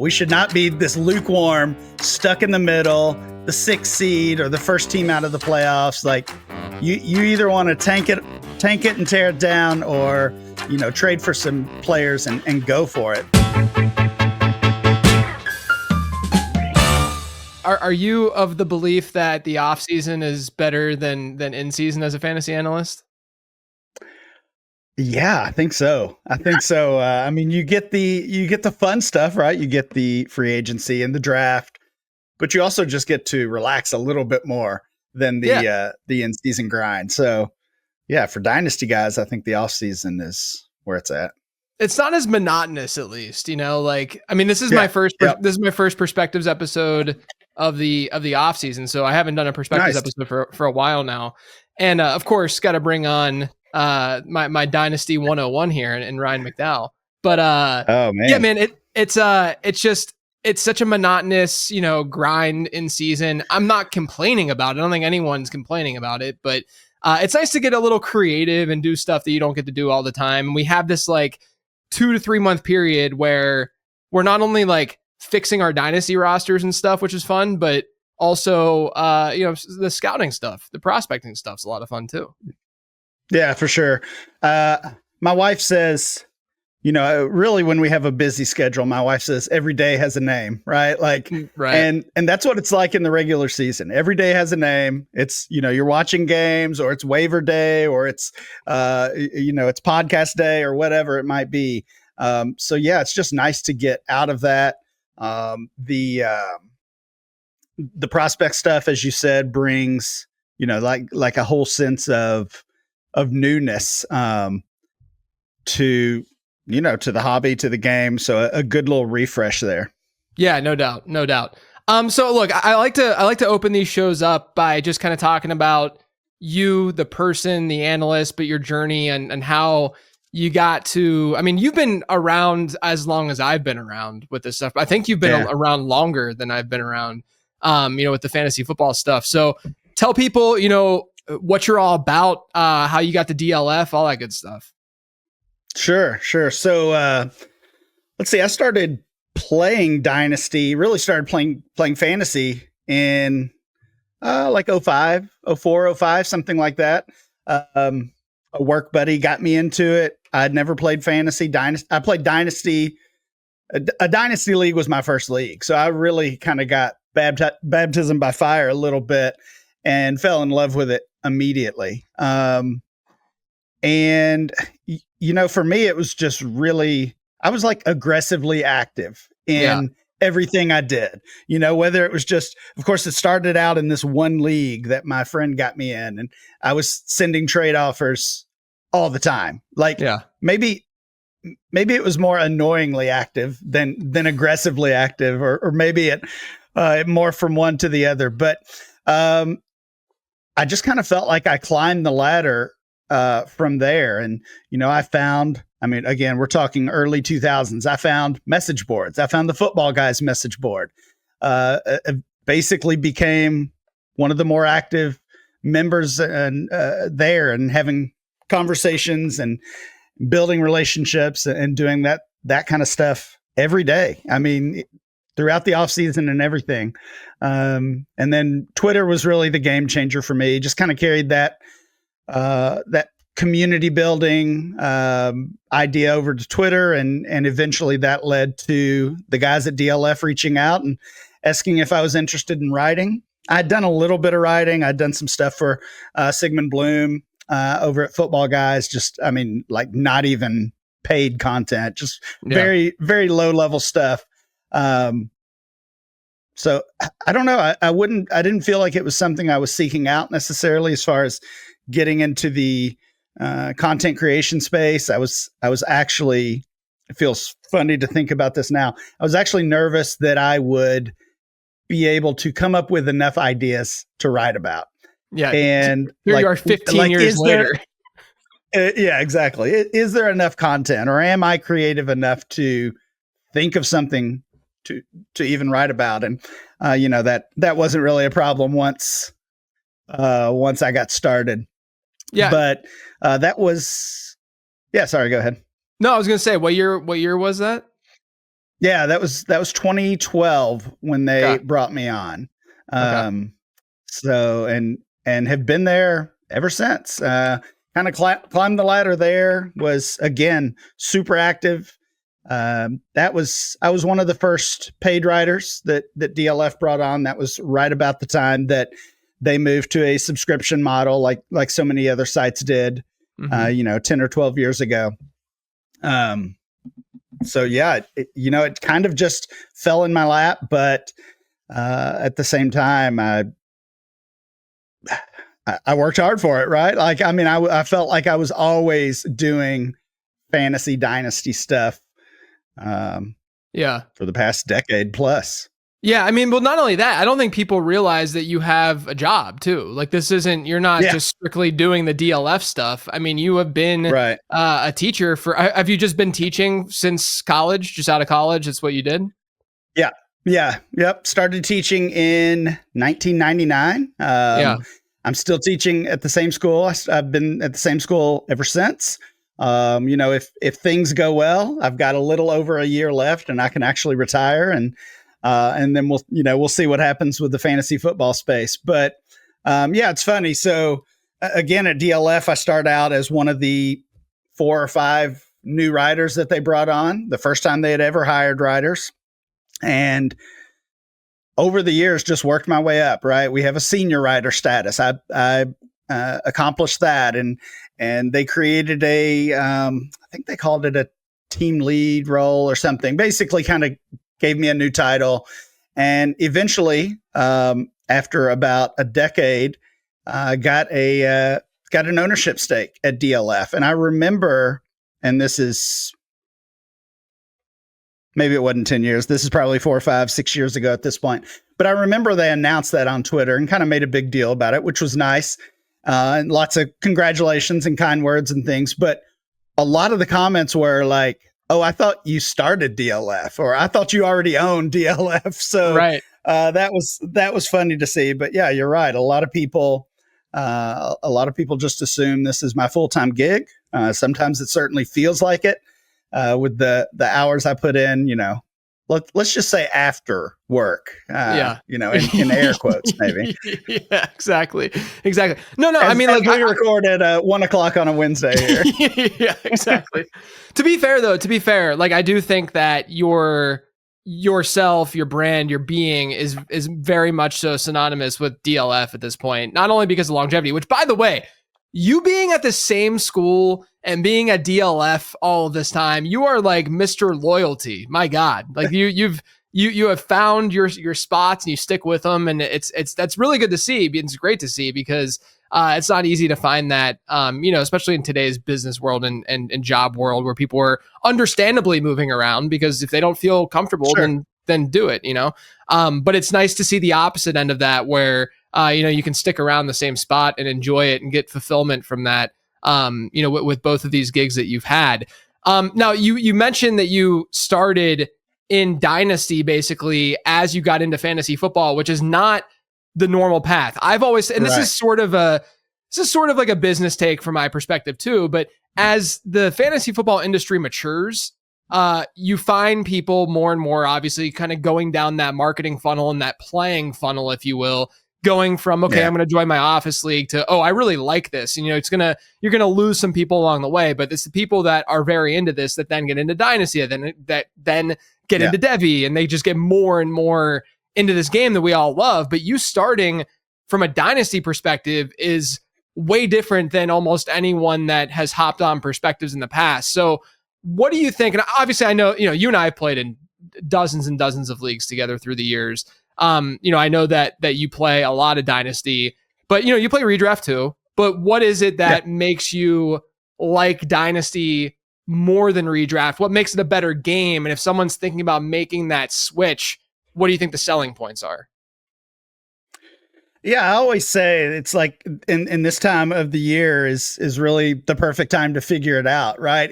We should not be this lukewarm, stuck in the middle, the 6th seed or the first team out of the playoffs. Like you either want to tank it and tear it down, or trade for some players and go for it. Are you of the belief that the off season is better than in season as a fantasy analyst? Yeah, I think so. I mean, you get the fun stuff, right? You get the free agency and the draft, but you also just get to relax a little bit more than the in-season grind. So, yeah, for Dynasty guys, I think the off season is where it's at. It's not as monotonous, at least. This is my first perspectives episode of the off season, so I haven't done a perspectives episode for a while now, and of course, got to bring on my Dynasty 101 here and Ryan McDowell. But oh man, yeah, man, it's such a monotonous, grind in season. I'm not complaining about it. I don't think anyone's complaining about it, but it's nice to get a little creative and do stuff that you don't get to do all the time. And we have this like 2 to 3 month period where we're not only like fixing our Dynasty rosters and stuff, which is fun, but also the scouting stuff, the prospecting stuff's a lot of fun too. Yeah, for sure. My wife says, really when we have a busy schedule, my wife says every day has a name, right? Like, right. And that's what it's like in the regular season. Every day has a name. It's, you're watching games, or it's waiver day, or it's, it's podcast day, or whatever it might be. So yeah, it's just nice to get out of that. The prospect stuff, as you said, brings, like a whole sense of newness to the hobby, to the game. So a good little refresh there. Yeah, no doubt. So look, I like to open these shows up by just kind of talking about you, the person, the analyst, but your journey and how you got to, you've been around as long as I've been around with this stuff. I think you've been around longer than I've been around, with the fantasy football stuff. So tell people, what you're all about, how you got the DLF, all that good stuff. Sure. So let's see. I started playing Dynasty, really started playing fantasy in like 05, 04, 05, something like that. A work buddy got me into it. I'd never played fantasy. I played Dynasty. A Dynasty league was my first league. So I really kind of got baptism by fire a little bit and fell in love with it immediately. And for me, it was just really, I was like aggressively active in everything I did, whether it was just, of course, it started out in this one league that my friend got me in, and I was sending trade offers all the time. Like maybe it was more annoyingly active than aggressively active, or maybe it more from one to the other. But I just kind of felt like I climbed the ladder from there. And, I found, again, we're talking early 2000s. I found message boards. I found the Football Guys message board. Basically became one of the more active members and there, and having conversations and building relationships and doing that kind of stuff every day. Throughout the off season and everything. And then Twitter was really the game changer for me. Just kind of carried that community building idea over to Twitter. And eventually that led to the guys at DLF reaching out and asking if I was interested in writing. I'd done a little bit of writing. I'd done some stuff for Sigmund Bloom over at Football Guys. Just, like not even paid content, just very, very low level stuff. So I don't know. I didn't feel like it was something I was seeking out necessarily as far as getting into the content creation space. I was actually, it feels funny to think about this now. I was actually nervous that I would be able to come up with enough ideas to write about. Yeah. And here you are 15 years later. Yeah, exactly. Is there enough content, or am I creative enough to think of something to even write about? And that wasn't really a problem once I got started. Yeah. But that was, sorry, go ahead. No, I was going to say, what year was that? Yeah, that was 2012 when they Okay. brought me on. Okay. So and have been there ever since. Kind of climbed the ladder there. Was again super active. I was one of the first paid writers that DLF brought on. That was right about the time that they moved to a subscription model, like so many other sites did. 10 or 12 years ago. So yeah, it kind of just fell in my lap, but at the same time, I worked hard for it, right? Like, I mean, I felt like I was always doing fantasy dynasty stuff Yeah. for the past decade plus. Yeah, I mean, well, not only that, I don't think people realize that you have a job too. Like you're not Yeah. just strictly doing the DLF stuff. I mean, you have been Right. a teacher have you just been teaching since college, just out of college? That's what you did? Yeah. Yeah. Yep. Started teaching in 1999. Yeah. I'm still teaching at the same school. I've been at the same school ever since. If things go well, I've got a little over a year left and I can actually retire and then we'll see what happens with the fantasy football space. But yeah, it's funny. So again, at DLF, I started out as one of the 4 or 5 new writers that they brought on, the first time they had ever hired writers. And over the years, just worked my way up, right? We have a senior writer status. I accomplished that. And they created I think they called it a team lead role or something, basically kind of gave me a new title. And eventually, after about a decade, got an ownership stake at DLF. And I remember, and this is, maybe it wasn't 10 years. This is probably 4 or 5, 6 years ago at this point. But I remember they announced that on Twitter and kind of made a big deal about it, which was nice. And lots of congratulations and kind words and things. But a lot of the comments were like, "Oh, I thought you started DLF," or "I thought you already owned DLF." So Right. that was funny to see. But yeah, you're right. A lot of people just assume this is my full-time gig. Sometimes it certainly feels like it with the hours I put in. Let's just say after work. Yeah. In air quotes, maybe. Yeah, exactly. No, I mean, like, like, we record at 1:00 on a Wednesday here. Yeah, exactly. To be fair, like, I do think that yourself, your brand, your being is very much so synonymous with DLF at this point. Not only because of longevity, which, by the way, you being at the same school and being at DLF all this time, you are like Mr. Loyalty. My God, like you have found your spots and you stick with them, and that's really good to see. It's great to see because it's not easy to find that, especially in today's business world and job world where people are understandably moving around because if they don't feel comfortable, Sure. then do it, but it's nice to see the opposite end of that where, you can stick around the same spot and enjoy it and get fulfillment from that, with both of these gigs that you've had. Now you mentioned that you started in Dynasty basically as you got into fantasy football, which is not the normal path. I've always, and this Right. is sort of like a business take from my perspective too, but as the fantasy football industry matures, you find people more and more obviously kind of going down that marketing funnel and that playing funnel, if you will, going from, okay, Yeah. I'm going to join my office league to, oh, I really like this. And, you're going to lose some people along the way, but it's the people that are very into this that then get into Dynasty, that then get into Devi, and they just get more and more into this game that we all love. But you starting from a Dynasty perspective is way different than almost anyone that has hopped on perspectives in the past. So what do you think? And obviously I know, you and I have played in dozens and dozens of leagues together through the years. I know that you play a lot of Dynasty, but you play Redraft too. But what is it that makes you like Dynasty more than Redraft? What makes it a better game? And if someone's thinking about making that switch, what do you think the selling points are? Yeah, I always say it's like in this time of the year is really the perfect time to figure it out, right?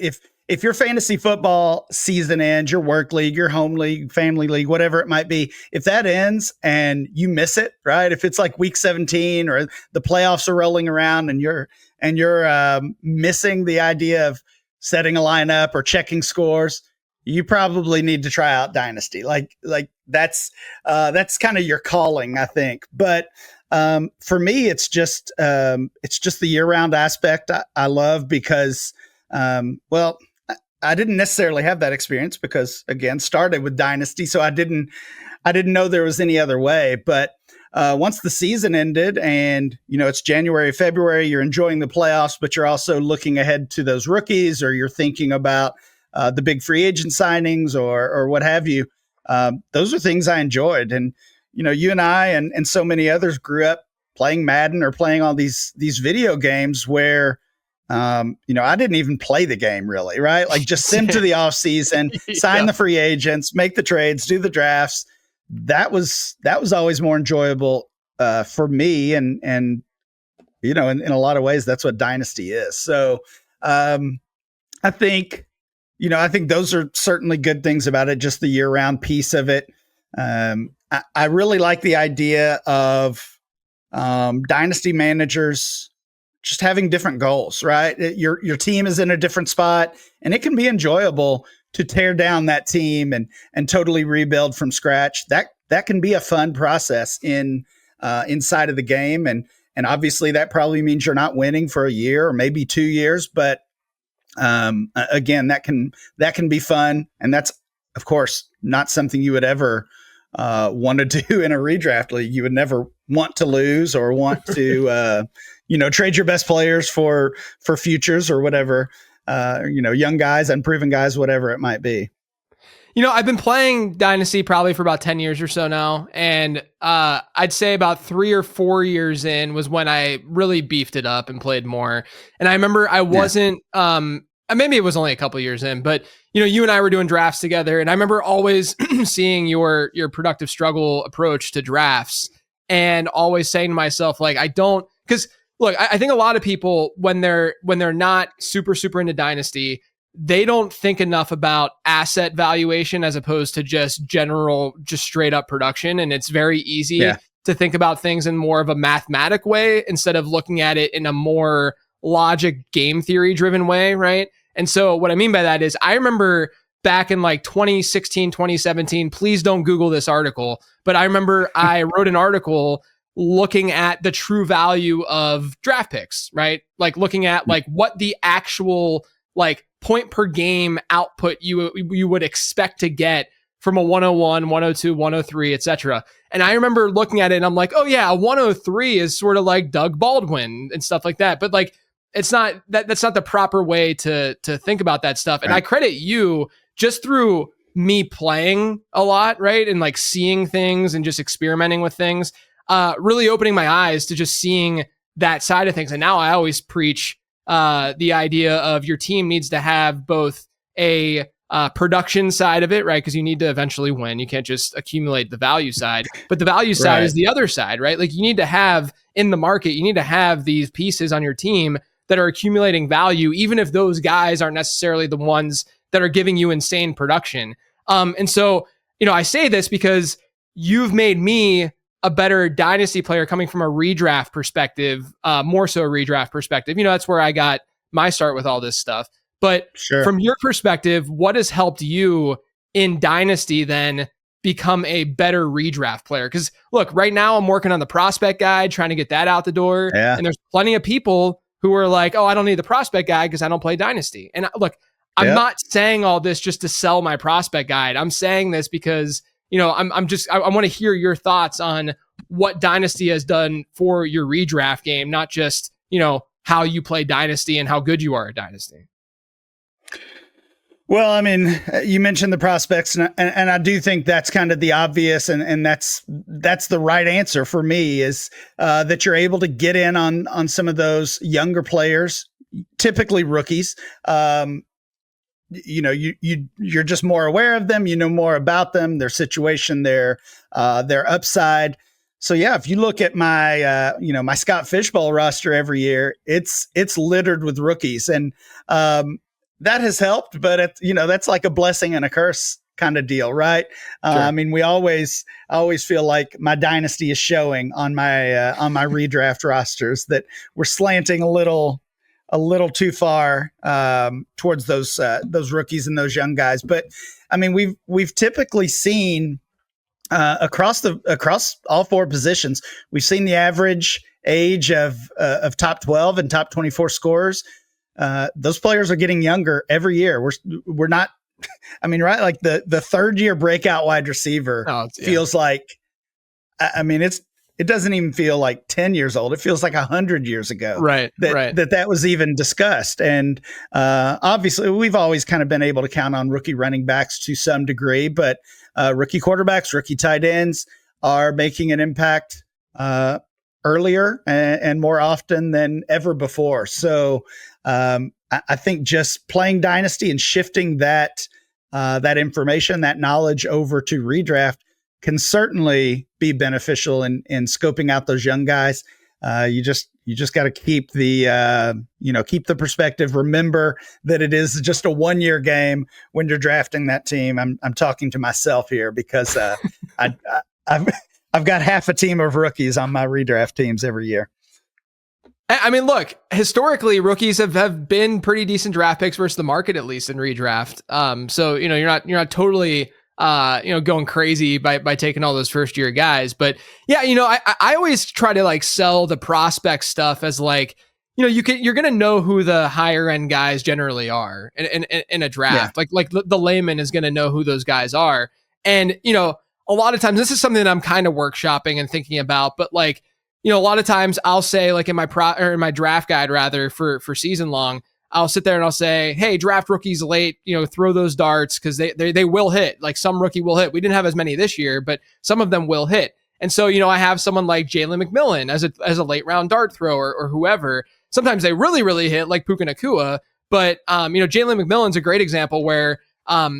If your fantasy football season ends, your work league, your home league, family league, whatever it might be, if that ends and you miss it, right? If it's like week 17 or the playoffs are rolling around and you're missing the idea of setting a lineup or checking scores, you probably need to try out Dynasty. Like that's kind of your calling, I think. But for me, it's just the year-round aspect I love because, well, I didn't necessarily have that experience because, again, started with Dynasty, so I didn't know there was any other way. But once the season ended, and it's January, February, you're enjoying the playoffs, but you're also looking ahead to those rookies, or you're thinking about the big free agent signings, or what have you. Those are things I enjoyed, and you and I and so many others grew up playing Madden or playing all these video games where, I didn't even play the game really, right? Like just sim to the off season, sign the free agents, make the trades, do the drafts. That was always more enjoyable for me, and in a lot of ways, that's what Dynasty is. So I think those are certainly good things about it. Just the year-round piece of it. I really like the idea of Dynasty managers just having different goals, right? Your team is in a different spot, and it can be enjoyable to tear down that team and totally rebuild from scratch. That can be a fun process inside of the game, and obviously that probably means you're not winning for a year or maybe 2 years, but again, that can be fun, and that's of course not something you would ever want to do in a redraft league. You would never want to lose or want to trade your best players for futures or whatever, young guys, unproven guys, whatever it might be. I've been playing Dynasty probably for about 10 years or so now. And I'd say about 3 or 4 years in was when I really beefed it up and played more. And I remember I wasn't, maybe it was only a couple years in, but you and I were doing drafts together. And I remember always seeing your productive struggle approach to drafts and always saying to myself, like, because look, I think a lot of people, when they're not super into Dynasty, they don't think enough about asset valuation as opposed to just straight up production. And it's very easy to think about things in more of a mathematic way instead of looking at it in a more logic game theory driven way. Right. And so what I mean by that is I remember back in like 2016, 2017, please don't Google this article, but I remember I wrote an article looking at the true value of draft picks, right? Like looking at like what the actual like point per game output you would expect to get from a 101, 102, 103, etc. And I remember looking at it and I'm like, oh yeah, a 103 is sort of like Doug Baldwin and stuff like that. But like, it's not that's not the proper way to think about that stuff. And I credit you just through me playing a lot, right? And like seeing things and just experimenting with things, really opening my eyes to just seeing that side of things. And now I always preach the idea of your team needs to have both a production side of it, right? Because you need to eventually win. You can't just accumulate the value side, but the value side is the other side, right? Like you need to have in the market, you need to have these pieces on your team that are accumulating value, even if those guys aren't necessarily the ones that are giving you insane production. And so, I say this because you've made me a better Dynasty player coming from a redraft perspective, more so a redraft perspective. That's where I got my start with all this stuff. But from your perspective, what has helped you in Dynasty then become a better redraft player? Because look, right now I'm working on the prospect guide, trying to get that out the door. Yeah. And there's plenty of people who are like, oh, I don't need the prospect guide because I don't play Dynasty. And look, I'm not saying all this just to sell my prospect guide. I'm saying this because I want to hear your thoughts on what Dynasty has done for your redraft game, not just, how you play Dynasty and how good you are at Dynasty. Well, I mean, you mentioned the prospects, and I do think that's kind of the obvious, and that's the right answer for me is that you're able to get in on some of those younger players, typically rookies. You're just more aware of them. You know more about them, their situation, their upside. So yeah, if you look at my my Scott Fishbowl roster every year, it's littered with rookies, and that has helped. But that's like a blessing and a curse kind of deal, right? Sure. I mean, I always feel like my dynasty is showing on my redraft rosters that we're slanting a little a little too far towards those rookies and those young guys. But I mean, we've typically seen across all four positions, we've seen the average age of top 12 and top 24 scorers. Those players are getting younger every year. We're not. I mean, right? Like the third year breakout wide receiver feels like. I mean, it doesn't even feel like 10 years old. It feels like 100 years ago. Right. That was even discussed. And obviously, we've always kind of been able to count on rookie running backs to some degree, but rookie quarterbacks, rookie tight ends are making an impact earlier and more often than ever before. So I think just playing Dynasty and shifting that information, that knowledge over to Redraft can certainly be beneficial in scoping out those young guys. You just got to keep the perspective. Remember that it is just a 1-year game when you're drafting that team. I'm talking to myself here because I've got half a team of rookies on my redraft teams every year. I mean, look, historically, rookies have been pretty decent draft picks versus the market, at least in redraft. So you're not totally going crazy by taking all those first year guys. But yeah, I always try to like sell the prospect stuff as like, you're going to know who the higher end guys generally are in a draft. Yeah. Like the layman is going to know who those guys are. And, a lot of times this is something that I'm kind of workshopping and thinking about, but like, a lot of times I'll say like in my draft guide rather for season long, I'll sit there and I'll say, hey, draft rookies late, throw those darts because they will hit. Like some rookie will hit. We didn't have as many this year, but some of them will hit. And so, I have someone like Jaylen McMillan as a late round dart thrower or whoever. Sometimes they really, really hit like Puka Nacua. But, Jaylen McMillan's a great example where,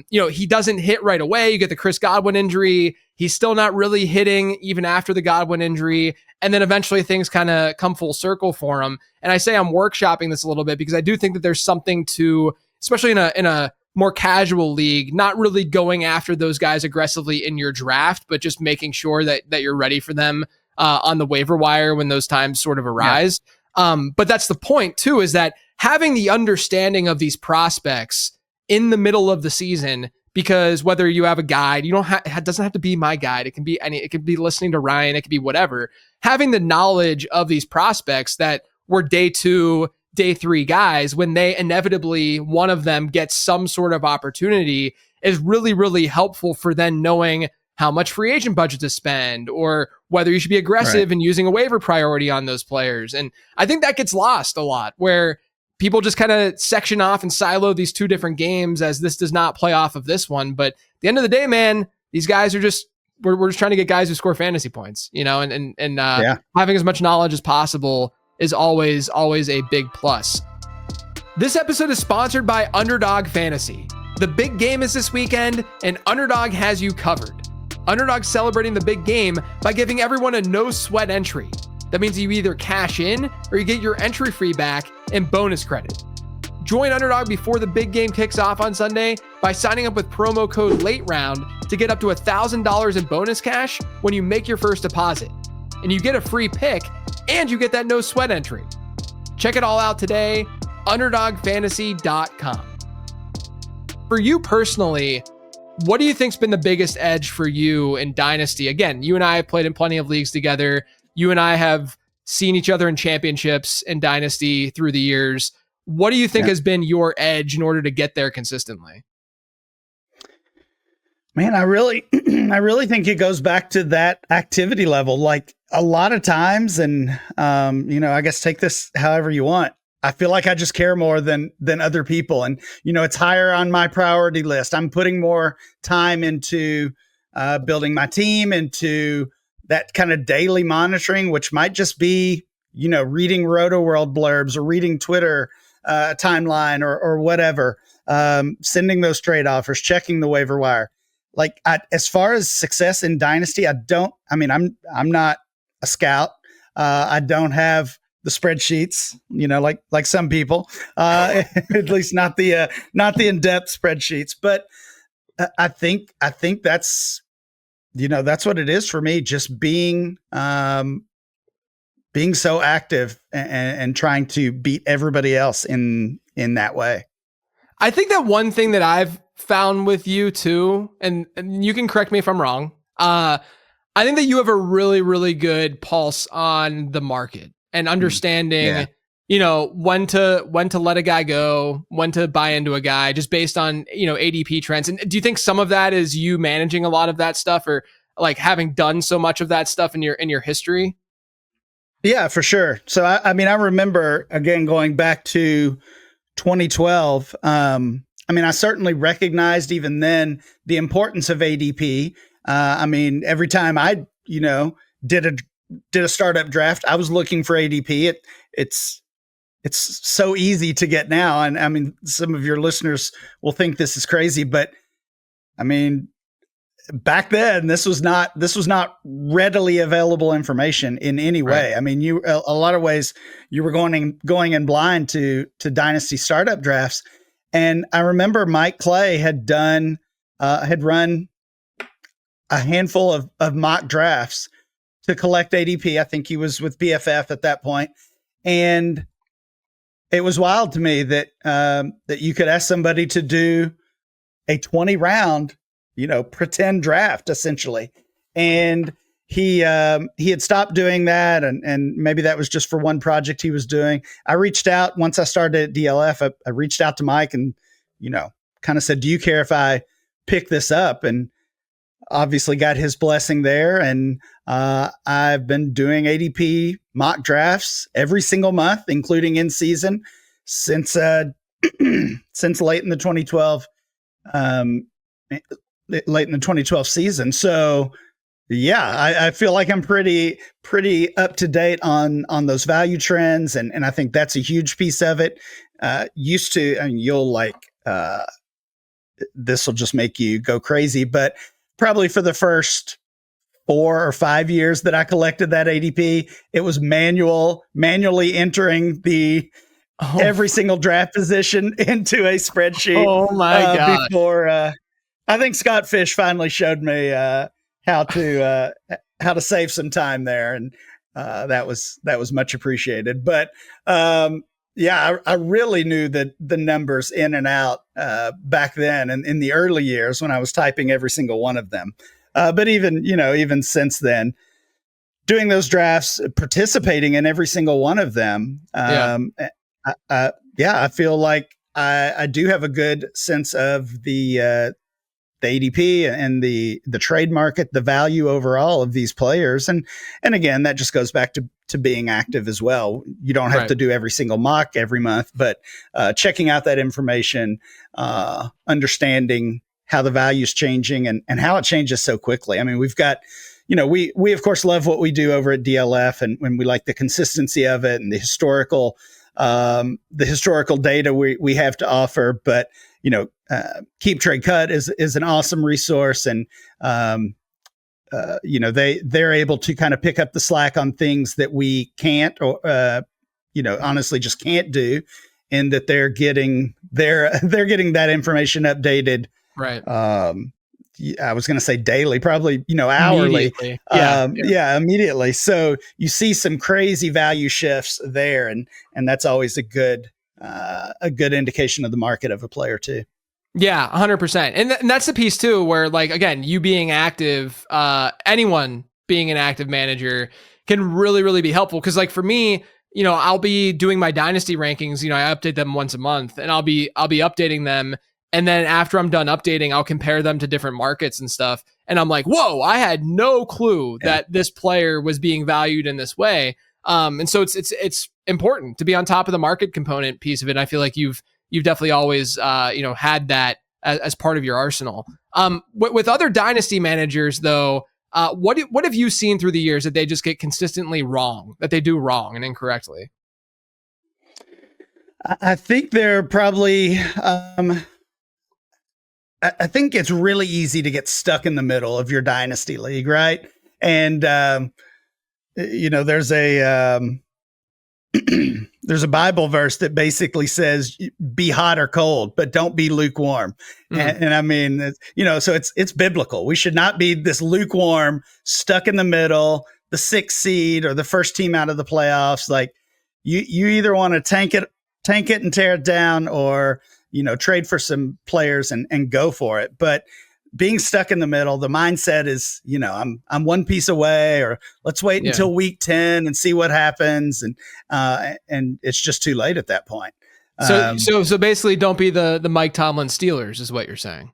he doesn't hit right away. You get the Chris Godwin injury. He's still not really hitting even after the Godwin injury. And then eventually things kind of come full circle for him. And I say I'm workshopping this a little bit because I do think that there's something to, especially in a more casual league, not really going after those guys aggressively in your draft, but just making sure that you're ready for them on the waiver wire when those times sort of arise. Yeah. But that's the point too, is that having the understanding of these prospects in the middle of the season, because whether you have a guide, it doesn't have to be my guide. It can be it could be listening to Ryan. It could be whatever. Having the knowledge of these prospects that were day 2, day 3 guys, when they inevitably, one of them gets some sort of opportunity, is really, really helpful for then knowing how much free agent budget to spend or whether you should be aggressive in using a waiver priority on those players. And I think that gets lost a lot where people just kind of section off and silo these two different games as this does not play off of this one. But at the end of the day, man, these guys are just, we're just trying to get guys who score fantasy points, and having as much knowledge as possible is always a big plus. This episode is sponsored by Underdog Fantasy. The big game is this weekend and Underdog has you covered. Underdog's celebrating the big game by giving everyone a no sweat entry. That means you either cash in or you get your entry fee back and bonus credit. Join Underdog before the big game kicks off on Sunday by signing up with promo code LATEROUND to get up to $1,000 in bonus cash when you make your first deposit. And you get a free pick and you get that no sweat entry. Check it all out today, underdogfantasy.com. For you personally, what do you think's been the biggest edge for you in Dynasty? Again, you and I have played in plenty of leagues together. You and I have seen each other in championships and Dynasty through the years. What do you think has been your edge in order to get there consistently? Man, I really think it goes back to that activity level. Like a lot of times, and I guess take this however you want. I feel like I just care more than other people, and it's higher on my priority list. I'm putting more time into building my team, into that kind of daily monitoring, which might just be, reading Roto World blurbs or reading Twitter timeline or whatever, sending those trade offers, checking the waiver wire. Like as far as success in Dynasty, I'm not a scout. I don't have the spreadsheets, like some people, at least not the in-depth spreadsheets. But I think that's, that's what it is for me. Just being being so active and trying to beat everybody else in that way. I think that one thing that I've found with you too, and you can correct me if I'm wrong. I think that you have a really, really good pulse on the market and understanding, when to let a guy go, when to buy into a guy, just based on, ADP trends. And do you think some of that is you managing a lot of that stuff, or like having done so much of that stuff in your history? Yeah, for sure. So I remember, again, going back to 2012. I certainly recognized even then the importance of ADP. Every time I, did a startup draft, I was looking for ADP. It's so easy to get now. And some of your listeners will think this is crazy, but back then this was not readily available information in any way. Right. A lot of ways you were going in blind to Dynasty startup drafts. And I remember Mike Clay had run a handful of mock drafts to collect ADP. I think he was with BFF at that point. And it was wild to me that you could ask somebody to do a 20 round, pretend draft essentially. And he had stopped doing that. And maybe that was just for one project he was doing. I reached out once I started at DLF. I reached out to Mike and, kind of said, do you care if I pick this up? And obviously got his blessing there. And I've been doing ADP mock drafts every single month, including in season, since late in the 2012 season. So yeah, I feel like I'm pretty up to date on those value trends. And I think that's a huge piece of it. This will just make you go crazy, but probably for the first 4 or 5 years that I collected that ADP, it was manually entering every single draft position into a spreadsheet. Oh my God. Before I think Scott Fish finally showed me how to save some time there, and that was much appreciated. But I really knew the numbers in and out back then, and in the early years when I was typing every single one of them. But even since then, doing those drafts, participating in every single one of them, I feel like I do have a good sense of the ADP and the trade market, the value overall of these players. And again, that just goes back to being active as well. You don't have to do every single mock every month, but checking out that information, understanding how the value is changing and how it changes so quickly. We've got, we of course love what we do over at DLF, and when we like the consistency of it and the historical data we have to offer. But Keep Trade Cut is an awesome resource, and they're able to kind of pick up the slack on things that we can't, or honestly just can't do, in that they're getting that information updated. Right. I was going to say daily, probably, hourly. Immediately. Immediately. So you see some crazy value shifts there, and that's always a good indication of the market of a player too. Yeah, 100%. And that's the piece too, where, like, again, you being active, anyone being an active manager can really, really be helpful. Cause like for me, I'll be doing my dynasty rankings, I update them once a month, and I'll be updating them. And then after I'm done updating, I'll compare them to different markets and stuff. And I'm like, whoa, I had no clue that this player was being valued in this way. And so it's important to be on top of the market component piece of it. And I feel like you've definitely always, had that as part of your arsenal. With other dynasty managers though, what have you seen through the years that they just get consistently wrong, that they do wrong and incorrectly? I think they're probably, I think it's really easy to get stuck in the middle of your dynasty league, right? And there's a Bible verse that basically says, "Be hot or cold, but don't be lukewarm." So it's biblical. We should not be this lukewarm, stuck in the middle, the 6th seed or the first team out of the playoffs. Like you either want to tank it and tear it down, or, trade for some players and go for it. But being stuck in the middle, the mindset is, I'm one piece away, or let's wait until week 10 and see what happens. And it's just too late at that point. So basically don't be the Mike Tomlin Steelers is what you're saying.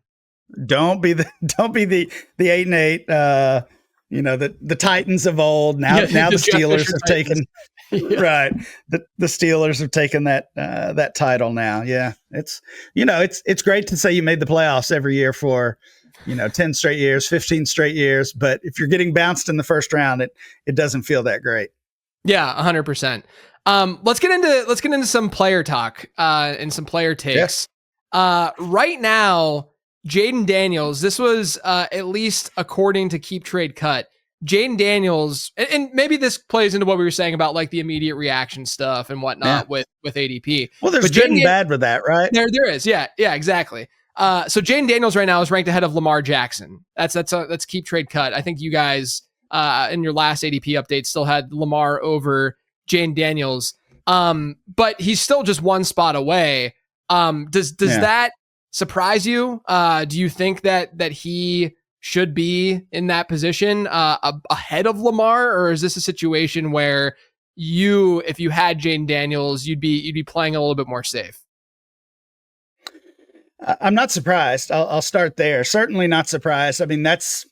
Don't be the 8-8, the Titans of old. Now the Steelers have taken right. The Steelers have taken that title now. Yeah. It's great to say you made the playoffs every year for, 10 straight years, 15 straight years. But if you're getting bounced in the first round, it doesn't feel that great. Yeah, 100%. Let's get into some player talk and some player takes. Right now, Jayden Daniels, this was at least according to Keep Trade Cut, Jayden Daniels, and maybe this plays into what we were saying about like the immediate reaction stuff and whatnot with ADP. Well, there's good and bad with that, right? There is. Yeah, exactly. So Jayden Daniels right now is ranked ahead of Lamar Jackson. That's Keep Trade Cut. I think you guys in your last ADP update still had Lamar over Jayden Daniels. But he's still just one spot away. Does that surprise you? Do you think that he should be in that position ahead of Lamar, or is this a situation where if you had Jayden Daniels, you'd be playing a little bit more safe? I'm not surprised. I'll start there. Certainly not surprised. I mean, that's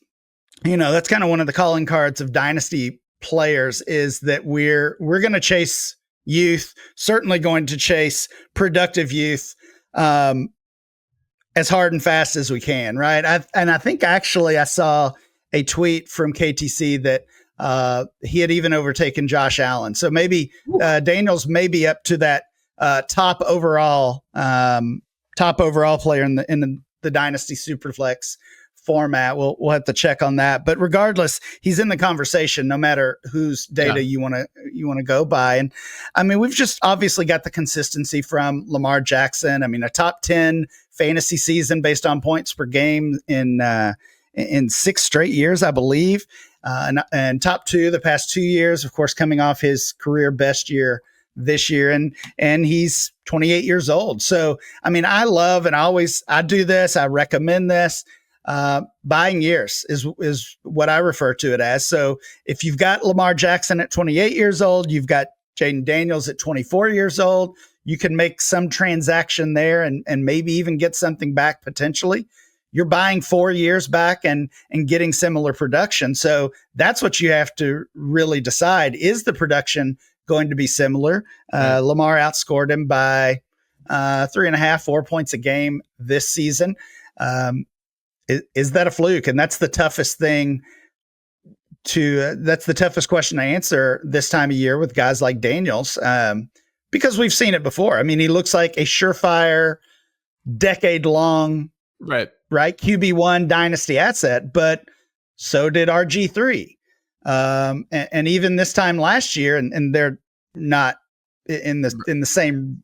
kind of one of the calling cards of Dynasty players, is that we're going to chase youth, certainly going to chase productive youth as hard and fast as we can, right? I think actually I saw a tweet from KTC that he had even overtaken Josh Allen. So maybe Daniels may be up to that top overall player in the Dynasty Superflex format. We'll have to check on that. But regardless, he's in the conversation no matter whose data you want to go by. And I mean, we've just obviously got the consistency from Lamar Jackson. I mean, a top 10 fantasy season based on points per game in 6 straight years, I believe. And top 2 the past 2 years, of course, coming off his career best year this year, and he's 28 years old. So, I mean, I love, and I do this, I recommend this. Buying years is what I refer to it as. So if you've got Lamar Jackson at 28 years old, you've got Jayden Daniels at 24 years old, you can make some transaction there and maybe even get something back potentially. You're buying 4 years back and getting similar production. So that's what you have to really decide. Is the production going to be similar? Lamar outscored him by 3.5-4 points a game this season. Is that a fluke? And that's the toughest thing that's the toughest question to answer this time of year with guys like Daniels, because we've seen it before. I mean, he looks like a surefire, decade-long QB1 dynasty asset, but so did RG3. And even this time last year, and they're not in the same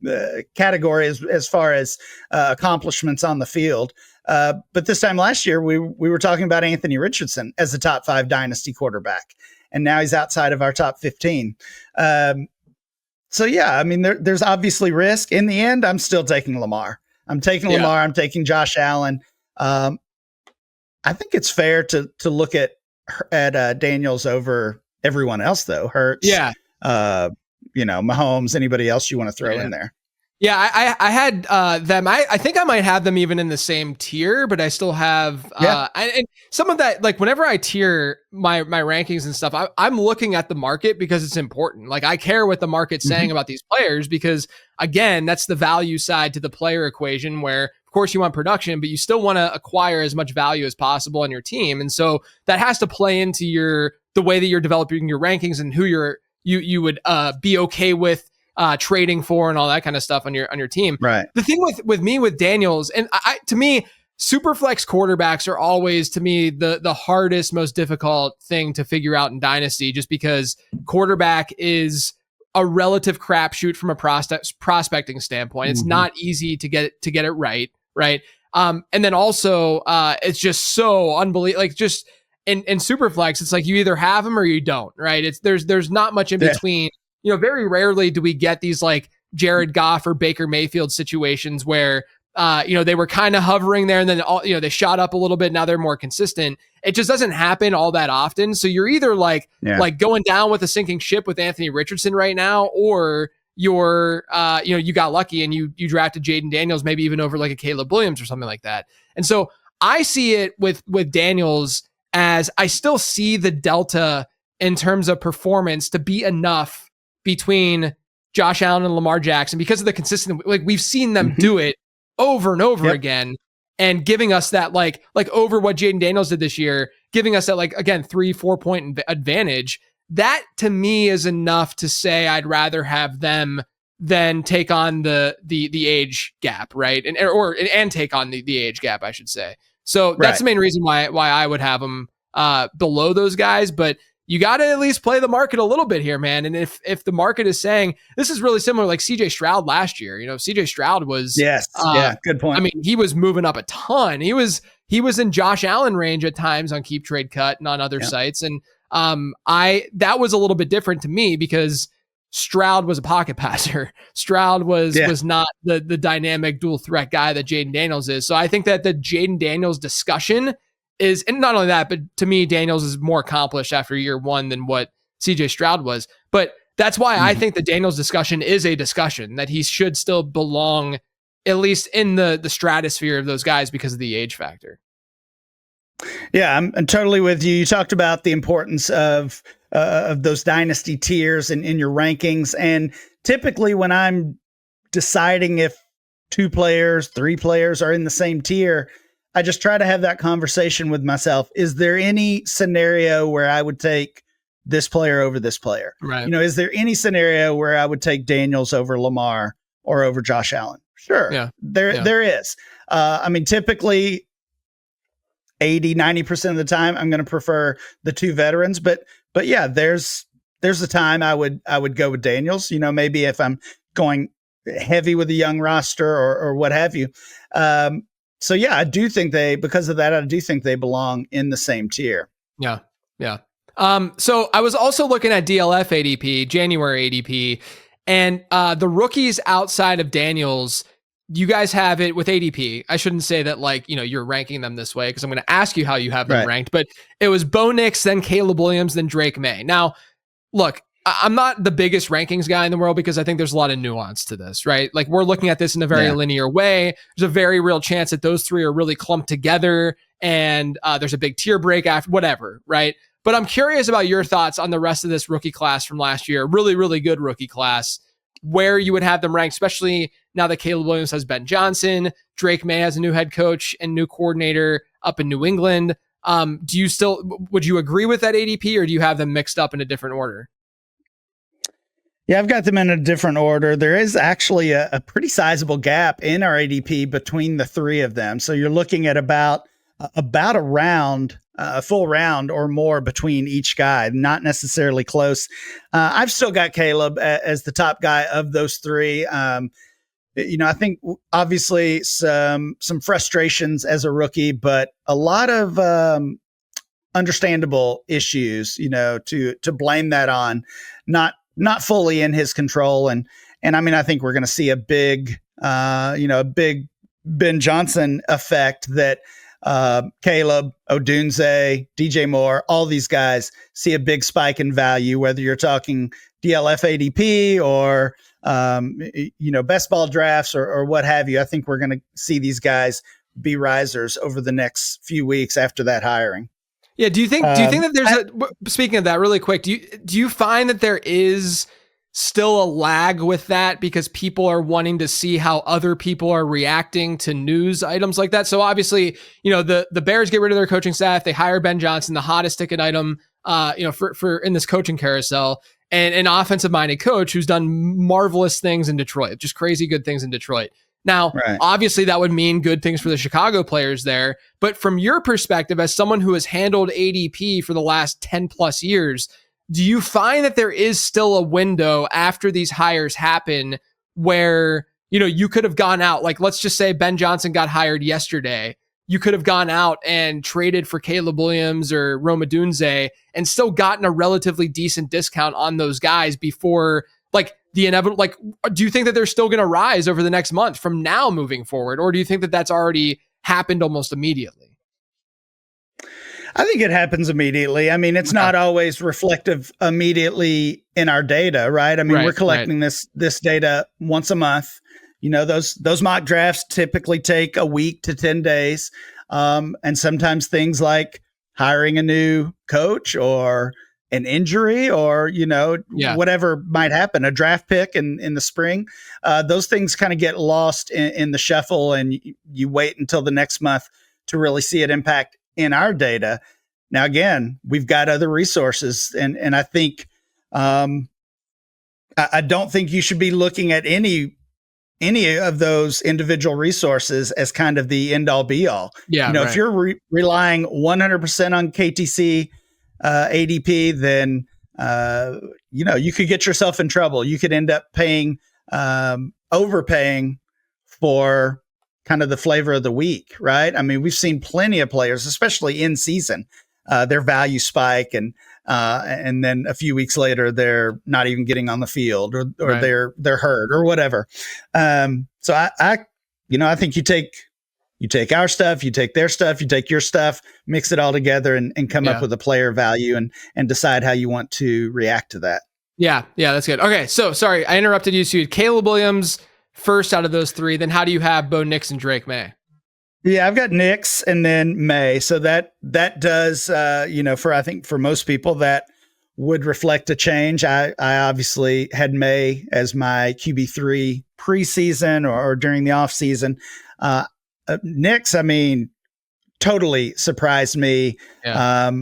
category as far as accomplishments on the field. But this time last year, we were talking about Anthony Richardson as the top 5 dynasty quarterback, and now he's outside of our top 15. So yeah, I mean, there's obviously risk. In the end, I'm still taking Lamar. I'm taking Lamar. I'm taking Josh Allen. I think it's fair to look at Daniels over everyone else, though. Hurts. Mahomes, anybody else you want to throw in there. Yeah, I had them. I think I might have them even in the same tier, but I still have and some of that, like whenever I tier my rankings and stuff, I'm looking at the market because it's important. Like I care what the market's saying about these players, because again, that's the value side to the player equation, where of course you want production, but you still want to acquire as much value as possible on your team. And so that has to play into the way that you're developing your rankings and who you would be okay with trading for and all that kind of stuff on your team. Right. The thing with Daniels, and to me, super flex quarterbacks are always, to me, the hardest, most difficult thing to figure out in Dynasty, just because quarterback is a relative crapshoot from a prospecting standpoint. It's not easy to get it right. And then also, it's just so unbelievable. Like, just in Superflex, it's like you either have them or you don't, right? There's not much in between. You know, very rarely do we get these like Jared Goff or Baker Mayfield situations where they were kind of hovering there and then they shot up a little bit. Now they're more consistent. It just doesn't happen all that often. So you're either like going down with a sinking ship with Anthony Richardson right now, or you're you got lucky and you drafted Jayden Daniels, maybe even over like a Caleb Williams or something like that. And so I see it with Daniels as I still see the delta in terms of performance to be enough between Josh Allen and Lamar Jackson because of the consistent, like we've seen them do it over and over again, and giving us that like over what Jayden Daniels did this year, giving us that like, again, 3-4 point advantage. That to me is enough to say I'd rather have them than take on the age gap, right? And take on the age gap, I should say. So that's the main reason why I would have them below those guys. But you got to at least play the market a little bit here, man. And if the market is saying this is really similar, like CJ Stroud last year, CJ Stroud was, good point. I mean, he was moving up a ton. He was in Josh Allen range at times on Keep Trade Cut and on other sites. And that was a little bit different to me because Stroud was a pocket passer. Stroud was not the dynamic dual threat guy that Jayden Daniels is. So I think that the Jayden Daniels discussion is, and not only that, but to me, Daniels is more accomplished after year one than what CJ Stroud was. But that's why I think the Daniels discussion is a discussion that he should still belong, at least in the stratosphere of those guys because of the age factor. Yeah, I'm totally with you. You talked about the importance of those dynasty tiers in your rankings. And typically when I'm deciding if 2 players, 3 players are in the same tier, I just try to have that conversation with myself. Is there any scenario where I would take this player over this player? Right. Is there any scenario where I would take Daniels over Lamar or over Josh Allen? Sure. Yeah. There is. I mean, typically 80-90% of the time I'm going to prefer the 2 veterans, but yeah, there's a time I would go with Daniels, maybe if I'm going heavy with a young roster or what have you. So yeah, I do think because of that, I do think they belong in the same tier. Yeah. Yeah. So I was also looking at DLF ADP, January ADP, and the rookies outside of Daniels, you guys have it with ADP. I shouldn't say that you're ranking them this way because I'm going to ask you how you have them ranked, but it was Bo Nix, then Caleb Williams, then Drake May. Now, look, I'm not the biggest rankings guy in the world because I think there's a lot of nuance to this, right? Like we're looking at this in a very linear way. There's a very real chance that those 3 are really clumped together and there's a big tier break after whatever, right? But I'm curious about your thoughts on the rest of this rookie class from last year. Really, really good rookie class. Where you would have them ranked, especially now that Caleb Williams has Ben Johnson, Drake May has a new head coach and new coordinator up in New England. Would you agree with that ADP or do you have them mixed up in a different order? Yeah, I've got them in a different order. There is actually a pretty sizable gap in our ADP between the 3 of them. So you're looking at about a round, a full round or more between each guy, not necessarily close. I've still got Caleb as the top guy of those 3. I think obviously some frustrations as a rookie, but a lot of understandable issues, to blame that on, not fully in his control. And I mean, I think we're going to see a big Ben Johnson effect that Caleb, Odunze, DJ Moore, all these guys see a big spike in value, whether you're talking DLF ADP or, best ball drafts or what have you. I think we're going to see these guys be risers over the next few weeks after that hiring. Yeah. Do you think that there's speaking of that really quick, do you find that there is still a lag with that because people are wanting to see how other people are reacting to news items like that? So obviously, the Bears get rid of their coaching staff. They hire Ben Johnson, the hottest ticket item, for in this coaching carousel, and an offensive minded coach who's done marvelous things in Detroit, just crazy good things in Detroit. Now, obviously that would mean good things for the Chicago players there. But from your perspective, as someone who has handled ADP for the last 10 plus years, do you find that there is still a window after these hires happen where, you could have gone out, like, let's just say Ben Johnson got hired yesterday. you could have gone out and traded for Caleb Williams or Rome Odunze and still gotten a relatively decent discount on those guys before like the inevitable. Like, do you think that they're still going to rise over the next month from now moving forward? Or do you think that that's already happened almost immediately? I think it happens immediately. I mean, it's not always reflective immediately in our data, right? I mean, we're collecting this data once a month. You know, those mock drafts typically take a week to 10 days. And sometimes things like hiring a new coach or an injury or, you know, whatever might happen, a draft pick in the spring, those things kind of get lost in the shuffle, and you wait until the next month to really see it impact in our data. Now, again, we've got other resources, and I think I don't think you should be looking at any of those individual resources as kind of the end all be all. Yeah, you know, if you're relying 100% on KTC ADP, then you know, you could get yourself in trouble. You could end up overpaying for kind of the flavor of the week, right? I mean, we've seen plenty of players, especially in season, their value spike, and then a few weeks later they're not even getting on the field, or they're hurt or whatever. So I think you take our stuff, you take their stuff, you take your stuff, mix it all together, and come up with a player value, and decide how you want to react to that. Yeah, that's good. Okay, so sorry, I interrupted you. So you had Caleb Williams first out of those three. Then how do you have Bo Nix and Drake May? Yeah, I've got Nix and then May. So that does, I think for most people that would reflect a change. I obviously had May as my QB3 preseason or during the off season. Nix, I mean, totally surprised me. Yeah.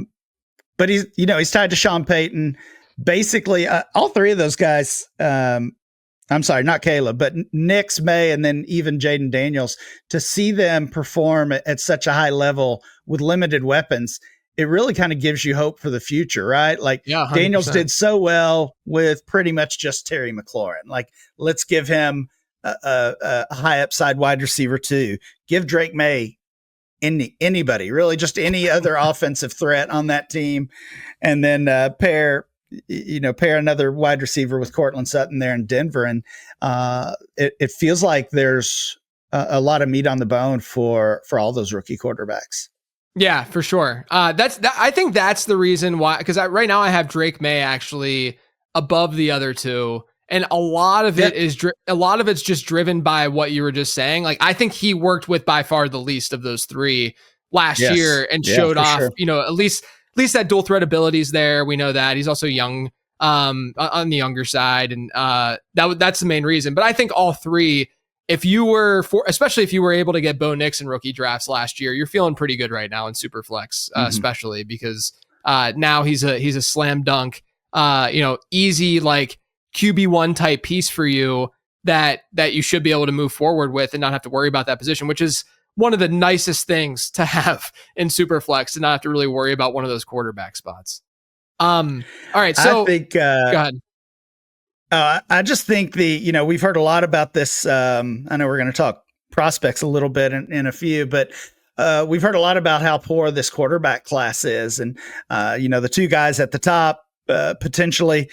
But he's tied to Sean Payton. Basically, all three of those guys, I'm sorry, not Caleb, but Nix, May, and then even Jayden Daniels, to see them perform at such a high level with limited weapons, it really kind of gives you hope for the future, right? Like, Daniels did so well with pretty much just Terry McLaurin. Like, let's give him a high upside wide receiver too. Give Drake May anybody, really, just any other offensive threat on that team, and then pair another wide receiver with Cortland Sutton there in Denver. And it feels like there's a lot of meat on the bone for all those rookie quarterbacks. Yeah, for sure. I think that's the reason why, because right now I have Drake May actually above the other two. And a lot of it's just driven by what you were just saying. Like, I think he worked with by far the least of those three last year and showed off, at least that dual threat ability is there. We know that he's also young, on the younger side. And, that's the main reason. But I think all three, especially if you were able to get Bo Nix in rookie drafts last year, you're feeling pretty good right now in Superflex, especially because, now he's a slam dunk, easy, like, QB1 type piece for you that you should be able to move forward with and not have to worry about that position, which is one of the nicest things to have in Superflex, to not have to really worry about one of those quarterback spots. All right. So I think, go ahead. I just think we've heard a lot about this. I know we're going to talk prospects a little bit in a few, but we've heard a lot about how poor this quarterback class is. And, the two guys at the top, potentially,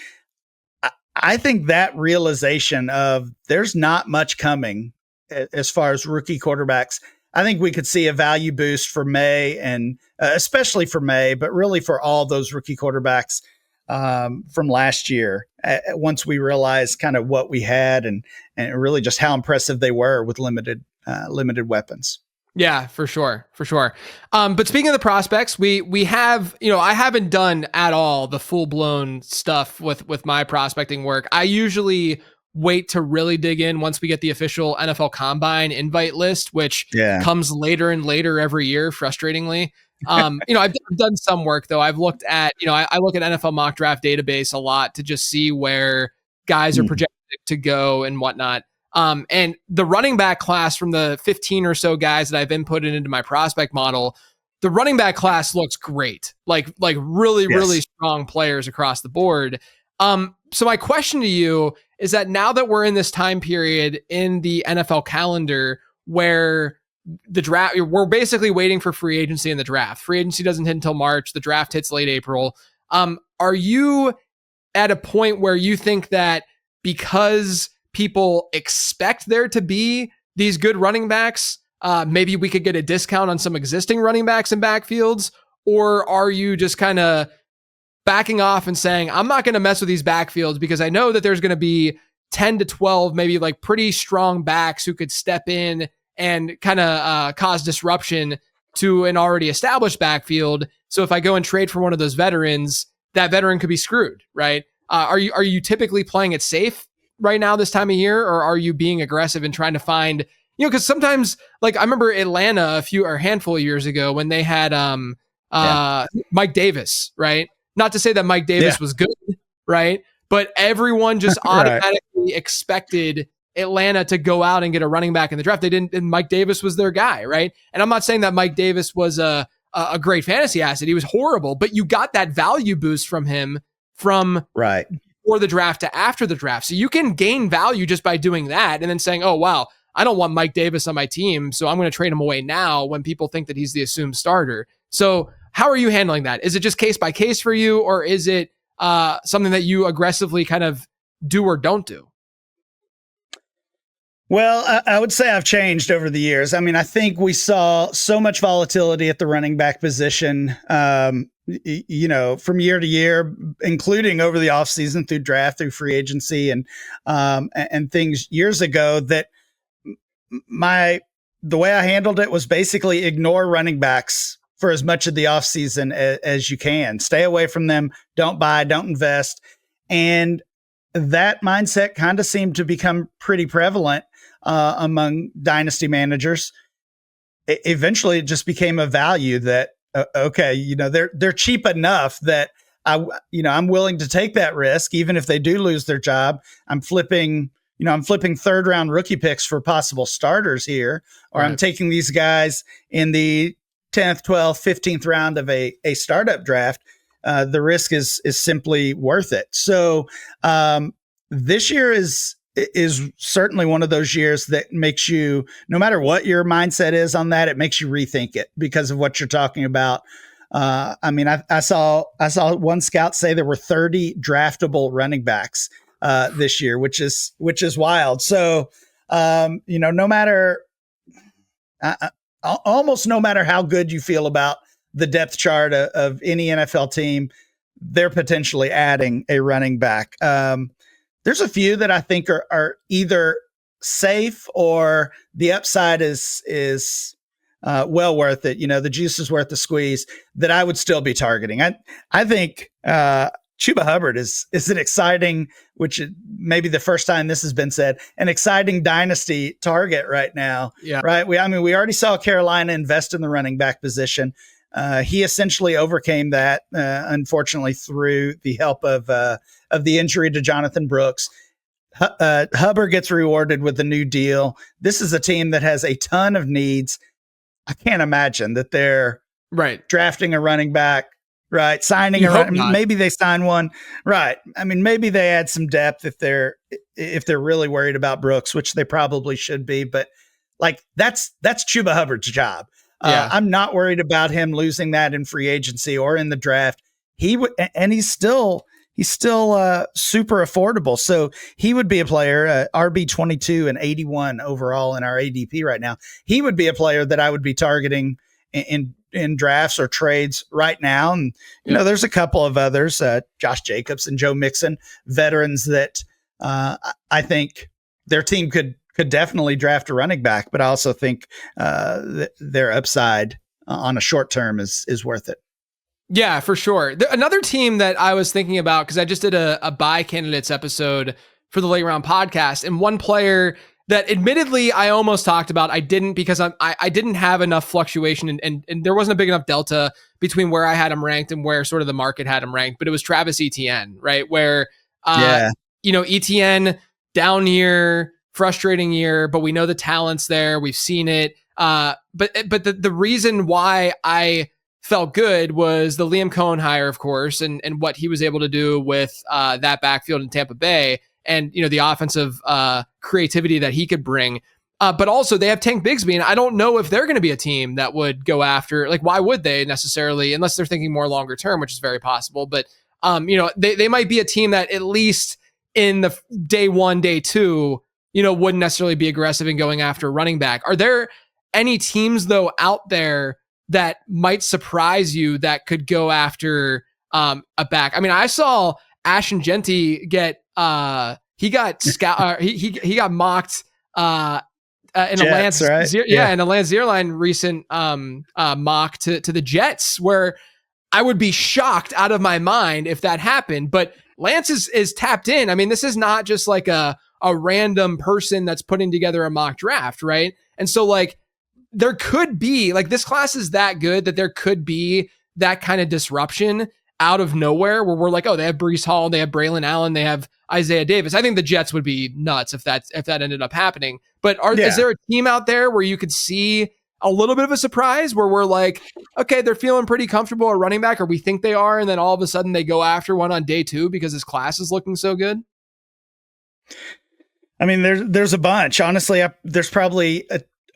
I think that realization of there's not much coming as far as rookie quarterbacks, I think we could see a value boost for May, and especially for May, but really for all those rookie quarterbacks from last year. Once we realized kind of what we had and really just how impressive they were with limited weapons. Yeah, for sure. But speaking of the prospects, we have, I haven't done at all the full blown stuff with my prospecting work. I usually wait to really dig in once we get the official NFL Combine invite list, which comes later and later every year, frustratingly. I've done some work though. I've looked at, I look at NFL mock draft database a lot to just see where guys are projected to go and whatnot. And the running back class from the 15 or so guys that I've inputted into my prospect model, the running back class looks great. Like really, really strong players across the board. So my question to you is that now that we're in this time period in the NFL calendar where the draft, we're basically waiting for free agency and the draft. Free agency doesn't hit until March. The draft hits late April. Are you at a point where you think that because people expect there to be these good running backs, maybe we could get a discount on some existing running backs and backfields? Or are you just kind of backing off and saying, I'm not going to mess with these backfields because I know that there's going to be 10 to 12, maybe like pretty strong backs who could step in and kind of cause disruption to an already established backfield. So if I go and trade for one of those veterans, that veteran could be screwed, right? Are you typically playing it safe right now this time of year, or are you being aggressive and trying to find, because sometimes, like I remember Atlanta a handful of years ago when they had Mike Davis, right? Not to say that Mike Davis was good, right? But everyone just automatically expected Atlanta to go out and get a running back in the draft. They didn't, and Mike Davis was their guy, right? And I'm not saying that Mike Davis was a great fantasy asset. He was horrible, but you got that value boost from him from before the draft to after the draft. So you can gain value just by doing that and then saying, oh, wow, I don't want Mike Davis on my team, so I'm going to trade him away now when people think that he's the assumed starter. So how are you handling that? Is it just case by case for you, or is it something that you aggressively kind of do or don't do? Well, I would say I've changed over the years. I mean, I think we saw so much volatility at the running back position, from year to year, including over the offseason through draft, through free agency and things years ago, that the way I handled it was basically ignore running backs for as much of the offseason as you can. Stay away from them. Don't buy, don't invest. And that mindset kind of seemed to become pretty prevalent among dynasty managers. Eventually, it just became a value that, they're cheap enough that I'm willing to take that risk, even if they do lose their job. I'm flipping third round rookie picks for possible starters here, or I'm taking these guys in the 10th, 12th, 15th round of a startup draft. The risk is simply worth it. So this year is certainly one of those years that makes you, no matter what your mindset is on that, it makes you rethink it because of what you're talking about. I saw one scout say there were 30 draftable running backs this year, which is wild. So, no matter, almost no matter how good you feel about the depth chart of any NFL team, they're potentially adding a running back. There's a few that I think are either safe or the upside is well worth it. The juice is worth the squeeze, that I would still be targeting. I think Chuba Hubbard is an exciting, which maybe the first time this has been said, an exciting dynasty target right now. Yeah. Right. We already saw Carolina invest in the running back position. He essentially overcame that, unfortunately, through the help of the injury to Jonathan Brooks. Hubbard gets rewarded with a new deal. This is a team that has a ton of needs. I can't imagine that they're drafting a running back, right? Signing maybe they sign one, right? I mean, maybe they add some depth if they're really worried about Brooks, which they probably should be. But like that's Chuba Hubbard's job. I'm not worried about him losing that in free agency or in the draft. He's still super affordable. So he would be a player, RB 22 and 81 overall in our ADP right now. He would be a player that I would be targeting in drafts or trades right now. And, there's a couple of others, Josh Jacobs and Joe Mixon, veterans that I think their team could definitely draft a running back, but I also think their upside on a short term is worth it. Yeah, for sure. Another team that I was thinking about, because I just did a buy candidates episode for the Late Round podcast, and one player that admittedly I almost talked about, I didn't, because I didn't have enough fluctuation and there wasn't a big enough delta between where I had him ranked and where sort of the market had him ranked, but it was Travis Etienne, right? Where, Etienne, down year, frustrating year, but we know the talent's there. We've seen it. But the reason why I felt good was the Liam Cohen hire, of course, and what he was able to do with that backfield in Tampa Bay, and the offensive creativity that he could bring. But also they have Tank Bigsby, and I don't know if they're going to be a team that would go after, like, why would they necessarily, unless they're thinking more longer term, which is very possible. But, they might be a team that at least in the day one, day two, wouldn't necessarily be aggressive in going after a running back. Are there any teams though out there that might surprise you that could go after a back? I mean, I saw Ashton Genty get, he got he got mocked, in a Lance, right? In a Lance Zierlein recent mock to the Jets, where I would be shocked out of my mind if that happened. But Lance is tapped in. I mean, this is not just like a random person that's putting together a mock draft, right? And so like there could be, like, this class is that good that there could be that kind of disruption out of nowhere where we're like, oh, they have Breece Hall, they have Braylon Allen, they have Isaiah Davis. I think the Jets would be nuts if that ended up happening. But is there a team out there where you could see a little bit of a surprise where we're like, okay, they're feeling pretty comfortable at running back, or we think they are, and then all of a sudden they go after one on day two because this class is looking so good? I mean, there's a bunch. Honestly, there's probably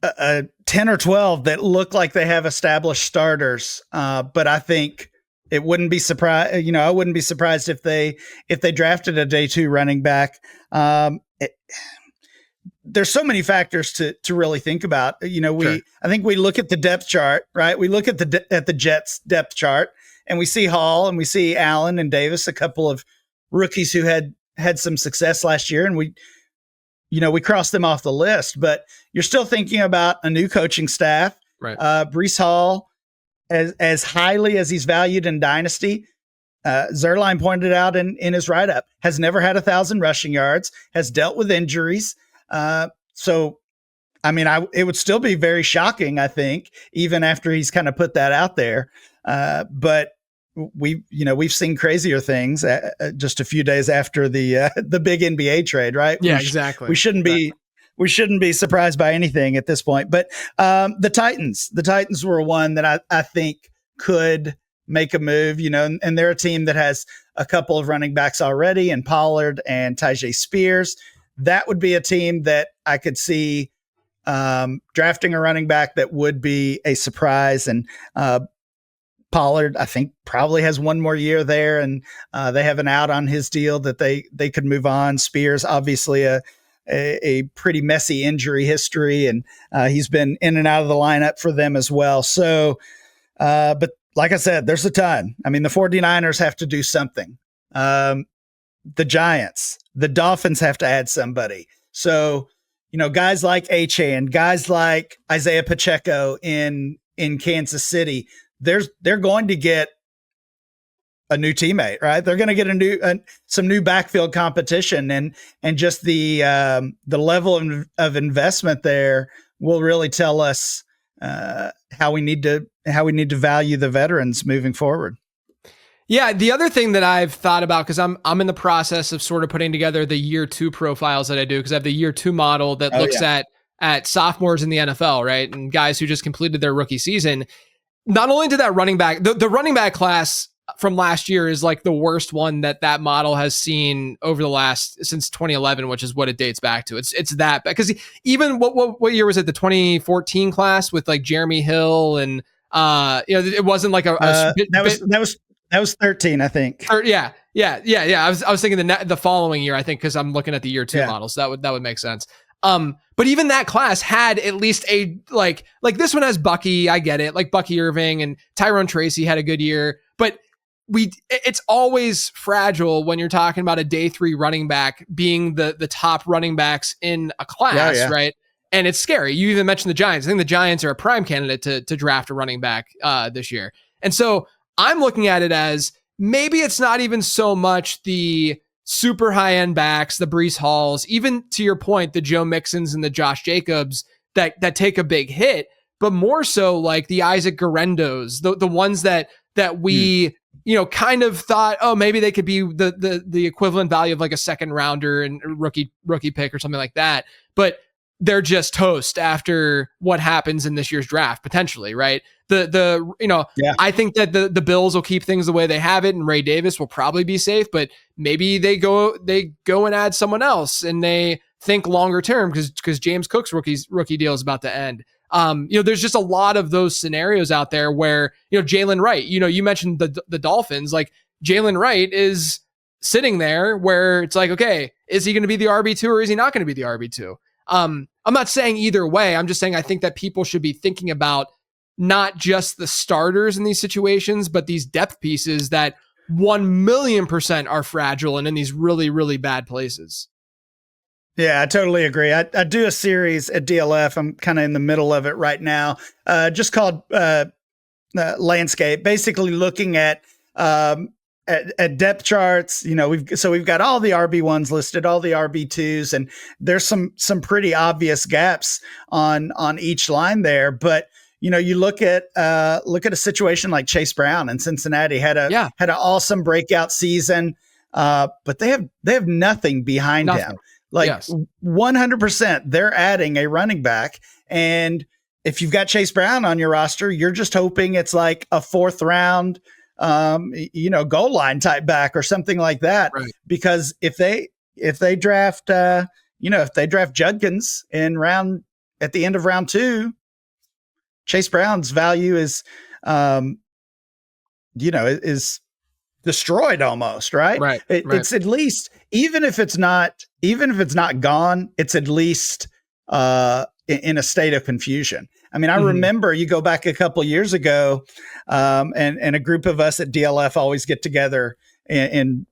a 10 or 12 that look like they have established starters. But I think it wouldn't be surprised. I wouldn't be surprised if they drafted a day two running back. There's so many factors to really think about. I think we look at the depth chart, right? We look at the Jets depth chart, and we see Hall and we see Allen and Davis, a couple of rookies who had some success last year, and we crossed them off the list. But you're still thinking about a new coaching staff, right? Breece Hall, as highly as he's valued in Dynasty, Zierlein pointed out in his write-up, has never had 1,000 rushing yards, has dealt with injuries. So, I mean, it would still be very shocking, I think, even after he's kind of put that out there. But we've seen crazier things just a few days after the big NBA trade, right? Yeah, exactly. We shouldn't be surprised by anything at this point. But the Titans were one that I think could make a move, and they're a team that has a couple of running backs already, and Pollard and Tyjae Spears. That would be a team that I could see drafting a running back that would be a surprise. And Pollard, I think, probably has one more year there, and they have an out on his deal that they could move on. Spears, obviously a pretty messy injury history, and he's been in and out of the lineup for them as well. So, but like I said, there's a ton. I mean, the 49ers have to do something. The Giants, the Dolphins have to add somebody. So, guys like Achane, guys like Isaiah Pacheco in Kansas City, they're going to get a new teammate, right? They're going to get some new backfield competition, and just the level of investment there will really tell us how we need to value the veterans moving forward. Yeah, the other thing that I've thought about, because I'm in the process of sort of putting together the year two profiles that I do, because I have the year two model that looks at sophomores in the NFL, right, and guys who just completed their rookie season. Not only did that running back, the running back class from last year is like the worst one that model has seen over the last, since 2011, which is what it dates back to. It's that, because even what year was it? The 2014 class with like Jeremy Hill and it wasn't like that was 13, I think. Yeah. I was thinking the following year, I think, because I'm looking at the year two model, so that would make sense. But even that class had at least a like this one has Bucky, I get it, like Bucky Irving and Tyrone Tracy had a good year, but it's always fragile when you're talking about a day three running back being the top running backs in a class, right? And it's scary. You even mentioned the Giants. I think the Giants are a prime candidate to draft a running back this year. And so I'm looking at it as maybe it's not even so much the super high end backs, the Breece Halls, even to your point, the Joe Mixons and the Josh Jacobs that take a big hit, but more so like the Isaac Guerendos, the ones that we kind of thought, oh, maybe they could be the equivalent value of like a second rounder and rookie pick or something like that. But they're just toast after what happens in this year's draft, potentially, right? I think that the Bills will keep things the way they have it, and Ray Davis will probably be safe, but maybe they go and add someone else, and they think longer term because James Cook's rookie deal is about to end. There's just a lot of those scenarios out there where, Jalen Wright, you mentioned the Dolphins, like Jalen Wright is sitting there where it's like, okay, is he going to be the RB2 or is he not going to be the RB2? I'm not saying either way. I'm just saying I think that people should be thinking about not just the starters in these situations, but these depth pieces that 1,000,000% are fragile and in these really, really bad places. Yeah, I totally agree. I do a series at DLF. I'm kind of in the middle of it right now, just called Landscape, basically looking at depth charts. We've got all the RB1s listed, all the RB2s, and there's some pretty obvious gaps on each line there. But you look at a situation like Chase Brown in Cincinnati had an awesome breakout season, but they have nothing behind him. Like 100%, they're adding a running back, and if you've got Chase Brown on your roster, you're just hoping it's like a 4th round, goal line type back or something like that. Right. Because if they draft, Judkins at the end of round 2, Chase Brown's value is destroyed almost, right? Right. It's at least, even if it's not gone, it's at least in a state of confusion. I mean, I remember you go back a couple years ago, and a group of us at DLF always get together in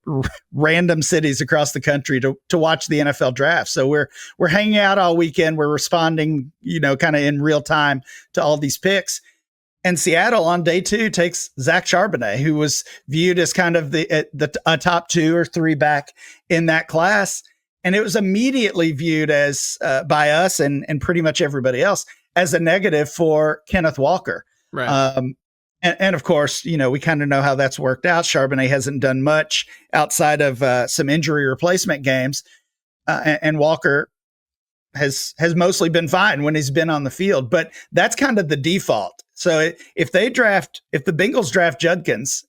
random cities across the country to watch the NFL draft. So we're hanging out all weekend. We're responding, kind of in real time to all these picks. And Seattle on day 2 takes Zach Charbonnet, who was viewed as kind of a top 2 or 3 back in that class. And it was immediately viewed as by us and pretty much everybody else as a negative for Kenneth Walker. Right. And of course, we kind of know how that's worked out. Charbonnet hasn't done much outside of some injury replacement games. And Walker has mostly been fine when he's been on the field, but that's kind of the default. So if the Bengals draft Judkins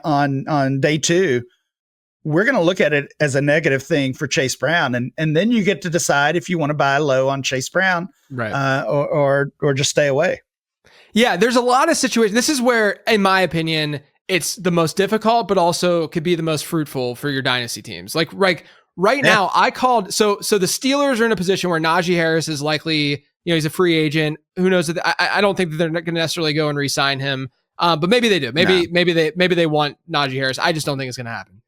on day 2, we're going to look at it as a negative thing for Chase Brown. And then you get to decide if you want to buy low on Chase Brown, right. or just stay away. Yeah. There's a lot of situations. This is where, in my opinion, it's the most difficult, but also could be the most fruitful for your dynasty teams. Like right now, I called. So the Steelers are in a position where Najee Harris is likely, he's a free agent. Who knows? I don't think that they're not going to necessarily go and re-sign him. But maybe they do. Maybe they want Najee Harris. I just don't think it's going to happen.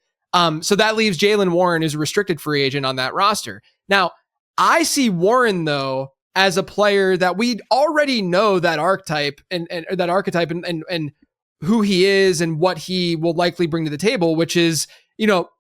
So that leaves Jaylen Warren, who's a restricted free agent on that roster. Now, I see Warren though as a player that we already know that archetype and who he is and what he will likely bring to the table, which is,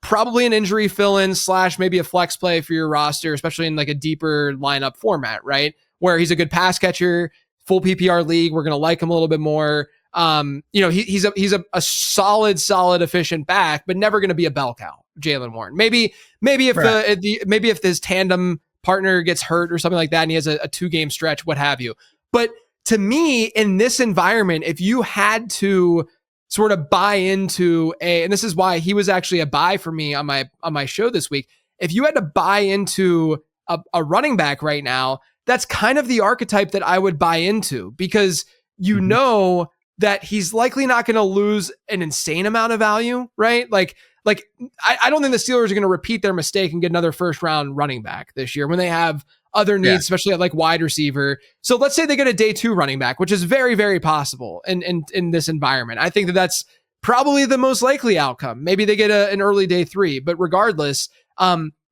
probably an injury fill-in / maybe a flex play for your roster, especially in like a deeper lineup format, right? Where he's a good pass catcher, full PPR league. We're going to like him a little bit more. He's a solid, efficient back, but never going to be a bell cow, Jaylen Warren. Maybe if his tandem partner gets hurt or something like that, and he has a 2-game stretch, what have you. But to me, in this environment, if you had to sort of buy into and this is why he was actually a buy for me on my show this week. If you had to buy into a running back right now, that's kind of the archetype that I would buy into, because know that he's likely not going to lose an insane amount of value, right? Like I don't think the Steelers are going to repeat their mistake and get another 1st round running back this year when they have other needs, especially at like wide receiver. So let's say they get a day 2 running back, which is very, very possible in this environment. I think that's probably the most likely outcome. Maybe they get an early day 3, but regardless,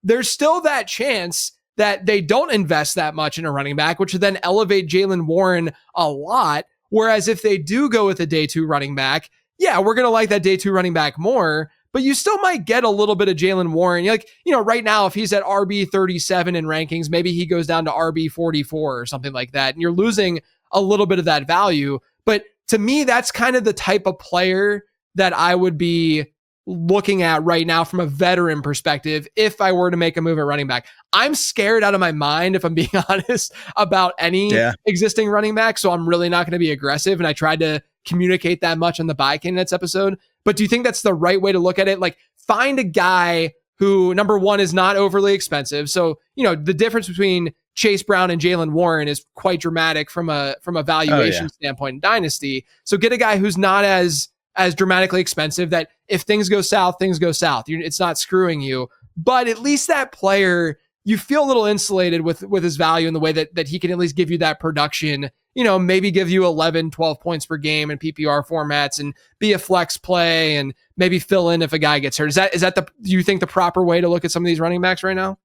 there's still that chance that they don't invest that much in a running back, which would then elevate Jaylen Warren a lot. Whereas if they do go with a day 2 running back, we're going to like that day 2 running back more, but you still might get a little bit of Jaylen Warren. Right now, if he's at RB 37 in rankings, maybe he goes down to RB 44 or something like that. And you're losing a little bit of that value. But to me, that's kind of the type of player that I would be looking at right now from a veteran perspective if I were to make a move at running back. I'm scared out of my mind, if I'm being honest, about any existing running back. So I'm really not going to be aggressive. And I tried to communicate that much on the Buy Candidates episode. But do you think that's the right way to look at it? Like, find a guy who, number one, is not overly expensive. So, the difference between Chase Brown and Jaylen Warren is quite dramatic from a valuation standpoint in Dynasty. So get a guy who's not as dramatically expensive, that if things go south, things go south. It's not screwing you. But at least that player, you feel a little insulated with his value in the way that he can at least give you that production, maybe give you 11, 12 points per game in PPR formats and be a flex play and maybe fill in if a guy gets hurt. Is that do you think the proper way to look at some of these running backs right now?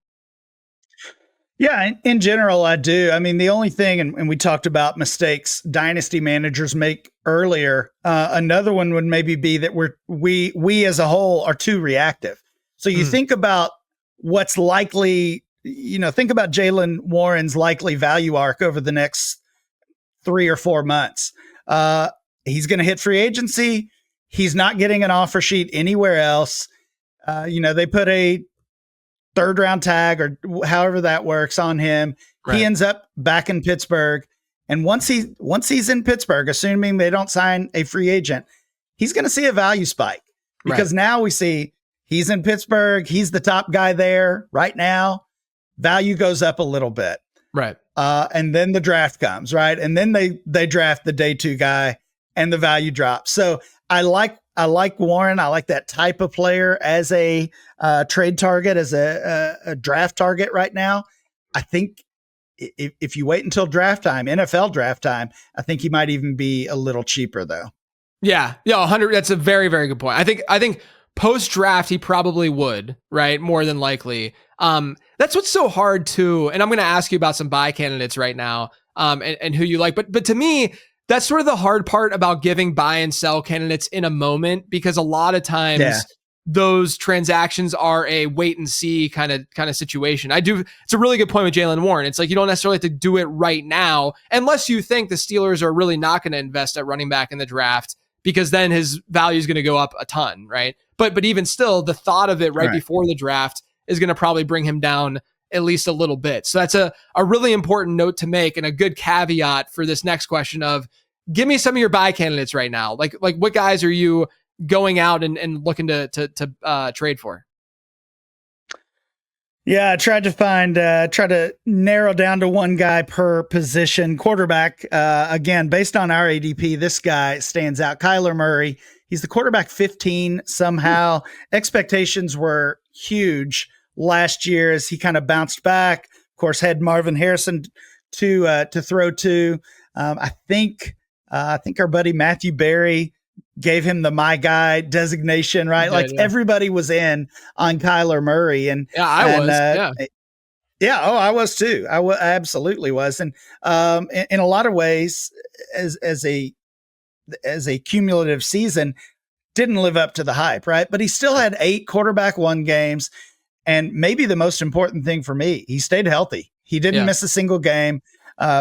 Yeah, in general, I do. I mean, the only thing, and we talked about mistakes dynasty managers make earlier. Another one would maybe be that we as a whole are too reactive. So you think about what's likely, think about Jaylen Warren's likely value arc over the next 3 or 4 months. He's going to hit free agency. He's not getting an offer sheet anywhere else. They put a 3rd round tag or however that works on him. Right. He ends up back in Pittsburgh. And once he's in Pittsburgh, assuming they don't sign a free agent, he's going to see a value spike because now we see he's in Pittsburgh. He's the top guy there right now. Value goes up a little bit. Right. And then the draft comes, right? And then they draft the day 2 guy and the value drops. So I like Warren. I like that type of player as a trade target, as a draft target right now. I think if you wait until draft time, NFL draft time, I think he might even be a little cheaper though. Yeah. 100. That's a very, very good point. I think post draft, he probably would, right? More than likely. That's what's so hard too. And I'm going to ask you about some buy candidates right now, and who you like, but to me, that's sort of the hard part about giving buy and sell candidates in a moment, because a lot of times those transactions are a wait and see kind of situation. It's a really good point with Jaylen Warren. It's like, you don't necessarily have to do it right now unless you think the Steelers are really not going to invest at running back in the draft, because then his value is going to go up a ton. Right. But even still, the thought of it right before the draft is going to probably bring him down at least a little bit. So that's a really important note to make, and a good caveat for this next question of, give me some of your buy candidates right now. Like what guys are you going out and looking to trade for? Yeah, I tried to narrow down to one guy per position. Quarterback, again, based on our ADP, this guy stands out. Kyler Murray. He's the quarterback 15 somehow. Expectations were huge last year as he kind of bounced back. Of course, had Marvin Harrison to throw to. I think our buddy Matthew Berry gave him the my guy designation, right? Everybody was in on Kyler Murray, and I was too. I absolutely was, and in a lot of ways, as a cumulative season, didn't live up to the hype, right? But he still had 8 quarterback 1 games. And maybe the most important thing for me, he stayed healthy. He didn't miss a single game,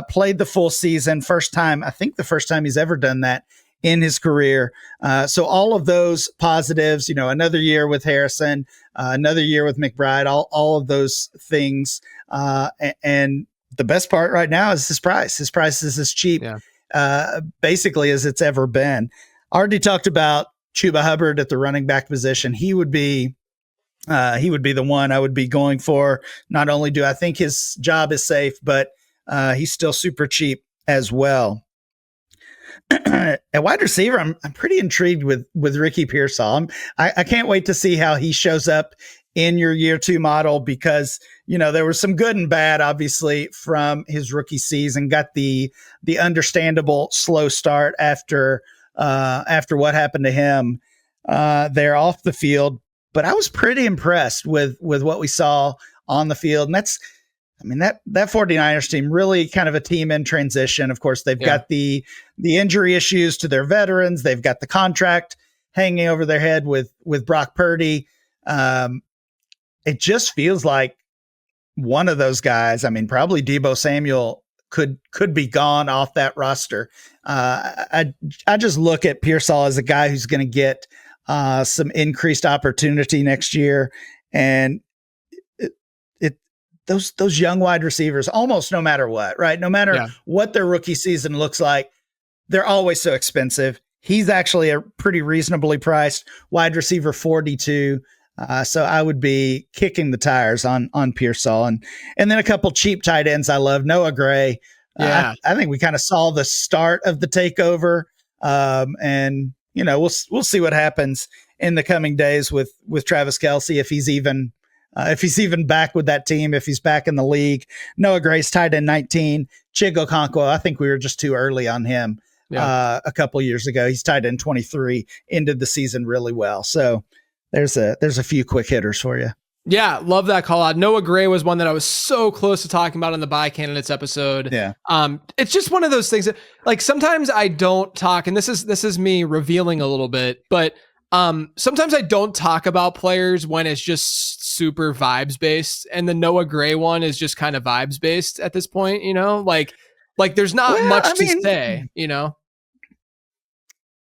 played the full season. I think the first time he's ever done that in his career. So all of those positives, another year with Harrison, another year with McBride, all of those things. And the best part right now is his price. His price is as cheap, basically, as it's ever been. Already talked about Chuba Hubbard at the running back position. He would be the one I would be going for. Not only do I think his job is safe, but he's still super cheap as well. At wide receiver, I'm pretty intrigued with Ricky Pearsall. I can't wait to see how he shows up in your year 2 model, because there was some good and bad, obviously, from his rookie season. Got the understandable slow start after what happened to him there off the field. But I was pretty impressed with what we saw on the field. And that 49ers team, really kind of a team in transition. Of course, they've got the injury issues to their veterans. They've got the contract hanging over their head with Brock Purdy. It just feels like one of those guys, probably Deebo Samuel could be gone off that roster. I just look at Pearsall as a guy who's going to get some increased opportunity next year. And those young wide receivers, almost no matter what, right? No matter what their rookie season looks like, they're always so expensive. He's actually a pretty reasonably priced wide receiver 42. So I would be kicking the tires on Pearsall, and then a couple cheap tight ends I love. Noah Gray. Yeah. I think we kind of saw the start of the takeover, and we'll see what happens in the coming days with Travis Kelce, if he's even back with that team, if he's back in the league. Noah Gray's tight end 19. Chig Okonkwo, I think we were just too early on him a couple years ago. He's tight end 23, ended the season really well. So there's a few quick hitters for you. Yeah, love that call out. Noah Gray was one that I was so close to talking about in the buy candidates episode. Yeah. It's just one of those things that, like, sometimes I don't talk, and this is me revealing a little bit, but sometimes I don't talk about players when it's just super vibes based, and the Noah Gray one is just kind of vibes based at this point, like there's not much to say,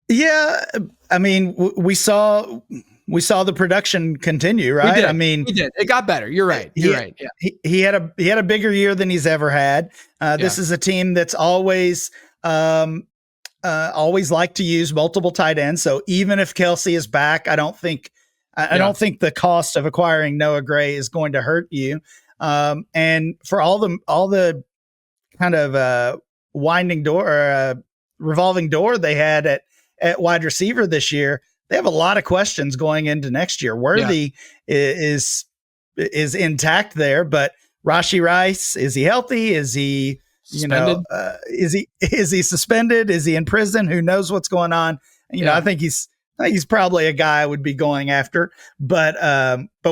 Yeah, I mean, we saw the production continue, right? We did. It got better. You're right. Right. Yeah. He had a bigger year than he's ever had. This is a team that's always like to use multiple tight ends. So even if Kelce is back, I don't think the cost of acquiring Noah Gray is going to hurt you. And for all the kind of winding door or revolving door they had at wide receiver this year, they have a lot of questions going into next year. Worthy is intact there, but Rashee Rice, is he healthy? Is he suspended? Is he suspended? Is he in prison? Who knows what's going on? I think he's probably a guy I would be going after, but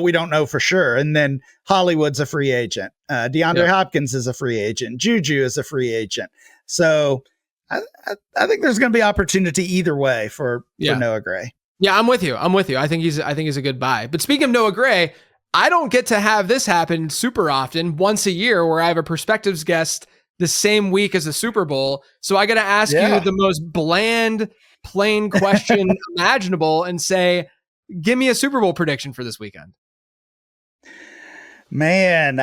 we don't know for sure. And then Hollywood's a free agent. DeAndre Hopkins is a free agent. Juju is a free agent. So I think there's going to be opportunity either way for Noah Gray. Yeah, I'm with you. I think he's a good buy. But speaking of Noah Gray, I don't get to have this happen super often, once a year, where I have a perspectives guest the same week as the Super Bowl. So I got to ask you the most bland, plain question imaginable and say, give me a Super Bowl prediction for this weekend. Man,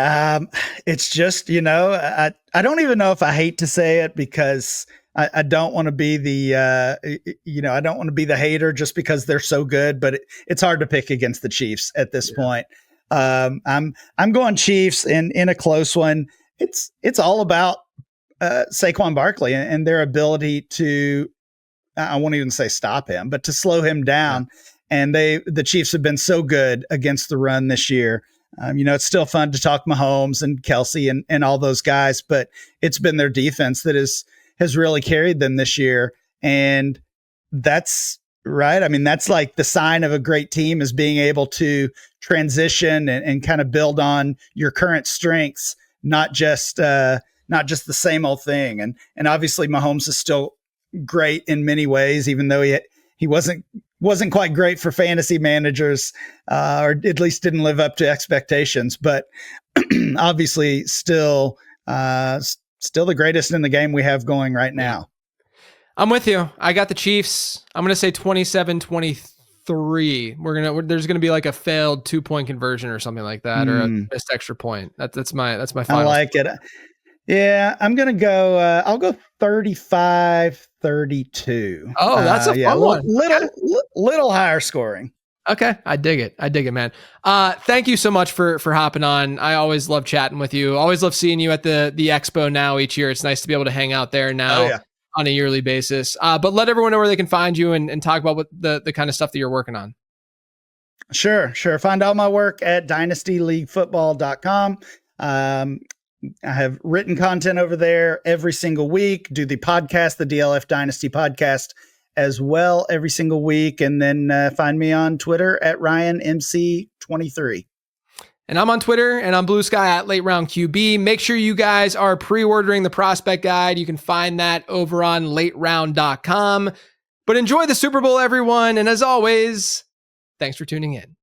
it's just, I don't even know if I hate to say it, because I don't want to be I don't want to be the hater just because they're so good, but it's hard to pick against the Chiefs at this point. I'm going Chiefs in a close one. It's all about Saquon Barkley and their ability to, I won't even say stop him, but to slow him down. And the Chiefs have been so good against the run this year. It's still fun to talk Mahomes and Kelce and all those guys, but it's been their defense that has really carried them this year. And that's right. I mean, that's like the sign of a great team, is being able to transition and kind of build on your current strengths, not just the same old thing. And obviously Mahomes is still great in many ways, even though he wasn't quite great for fantasy managers, or at least didn't live up to expectations, but obviously still the greatest in the game we have going right now. I'm with you. I got the Chiefs. I'm going to say 27-23. There's going to be like a failed 2-point conversion or something like that, or a missed extra point. That's my final. I like it. Yeah, I'm going to go, I'll go 35-32. Oh, that's a fun one. Little higher scoring. Okay. I dig it, man. Thank you so much for hopping on. I always love chatting with you. Always love seeing you at the expo now each year. It's nice to be able to hang out there now on a yearly basis. But let everyone know where they can find you and talk about what the kind of stuff that you're working on. Sure. Find all my work at dynastyleaguefootball.com. I have written content over there every single week, do the podcast, the DLF Dynasty podcast as well every single week. And then find me on Twitter at RyanMC23. And I'm on Twitter and on Blue Sky at Late Round QB. Make sure you guys are pre-ordering the prospect guide. You can find that over on lateround.com. But enjoy the Super Bowl, everyone. And as always, thanks for tuning in.